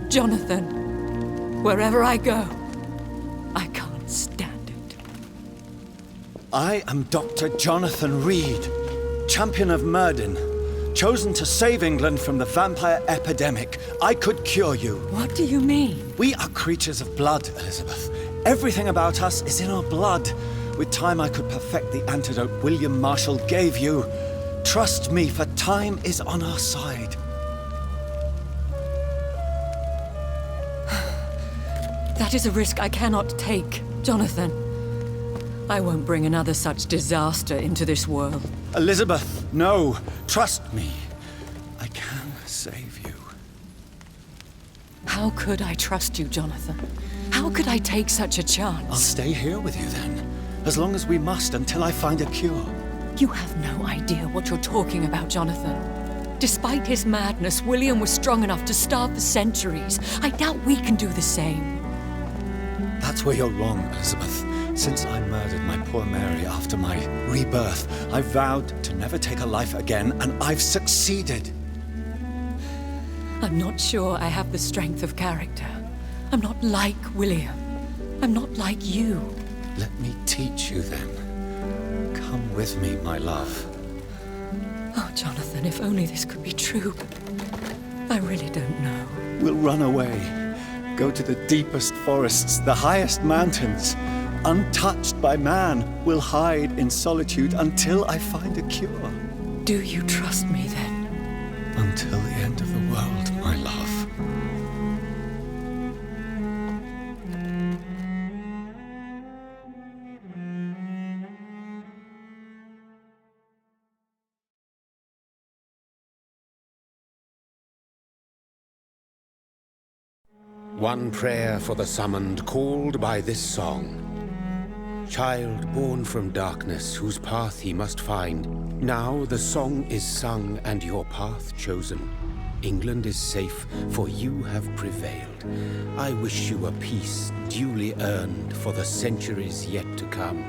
Jonathan. Wherever I go, I can't stand it. I am Dr. Jonathan Reed. champion of Myrddin, chosen to save England from the vampire epidemic. I could cure you. What do you mean? We are creatures of blood, Elizabeth. Everything about us is in our blood. With time, I could perfect the antidote William Marshall gave you. Trust me, for time is on our side. That is a risk I cannot take, Jonathan. I won't bring another such disaster into this world. Elizabeth, no. Trust me. I can save you. How could I trust you, Jonathan? How could I take such a chance? I'll stay here with you then, as long as we must until I find a cure. You have no idea what you're talking about, Jonathan. Despite his madness, William was strong enough to starve for centuries. I doubt we can do the same. That's where you're wrong, Elizabeth. Since I murdered my poor Mary after my rebirth, I vowed to never take a life again, and I've succeeded. I'm not sure I have the strength of character. I'm not like William. I'm not like you. Let me teach you then. Come with me, my love. Oh, Jonathan, if only this could be true. I really don't know. We'll run away. Go to the deepest forests, the highest mountains. Untouched by man, we'll hide in solitude until I find a cure. Do you trust me then? Until the end of the world, my love. One prayer for the summoned called by this song. Child born from darkness, whose path he must find. Now the song is sung and your path chosen. England is safe, for you have prevailed. I wish you a peace duly earned for the centuries yet to come.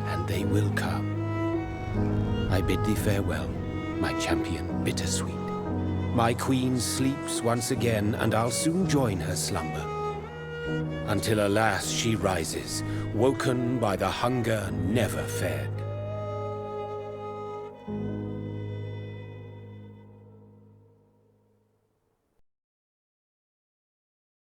And they will come. I bid thee farewell, my champion bittersweet. My queen sleeps once again, and I'll soon join her slumber. Until alas she rises, woken by the hunger never fed.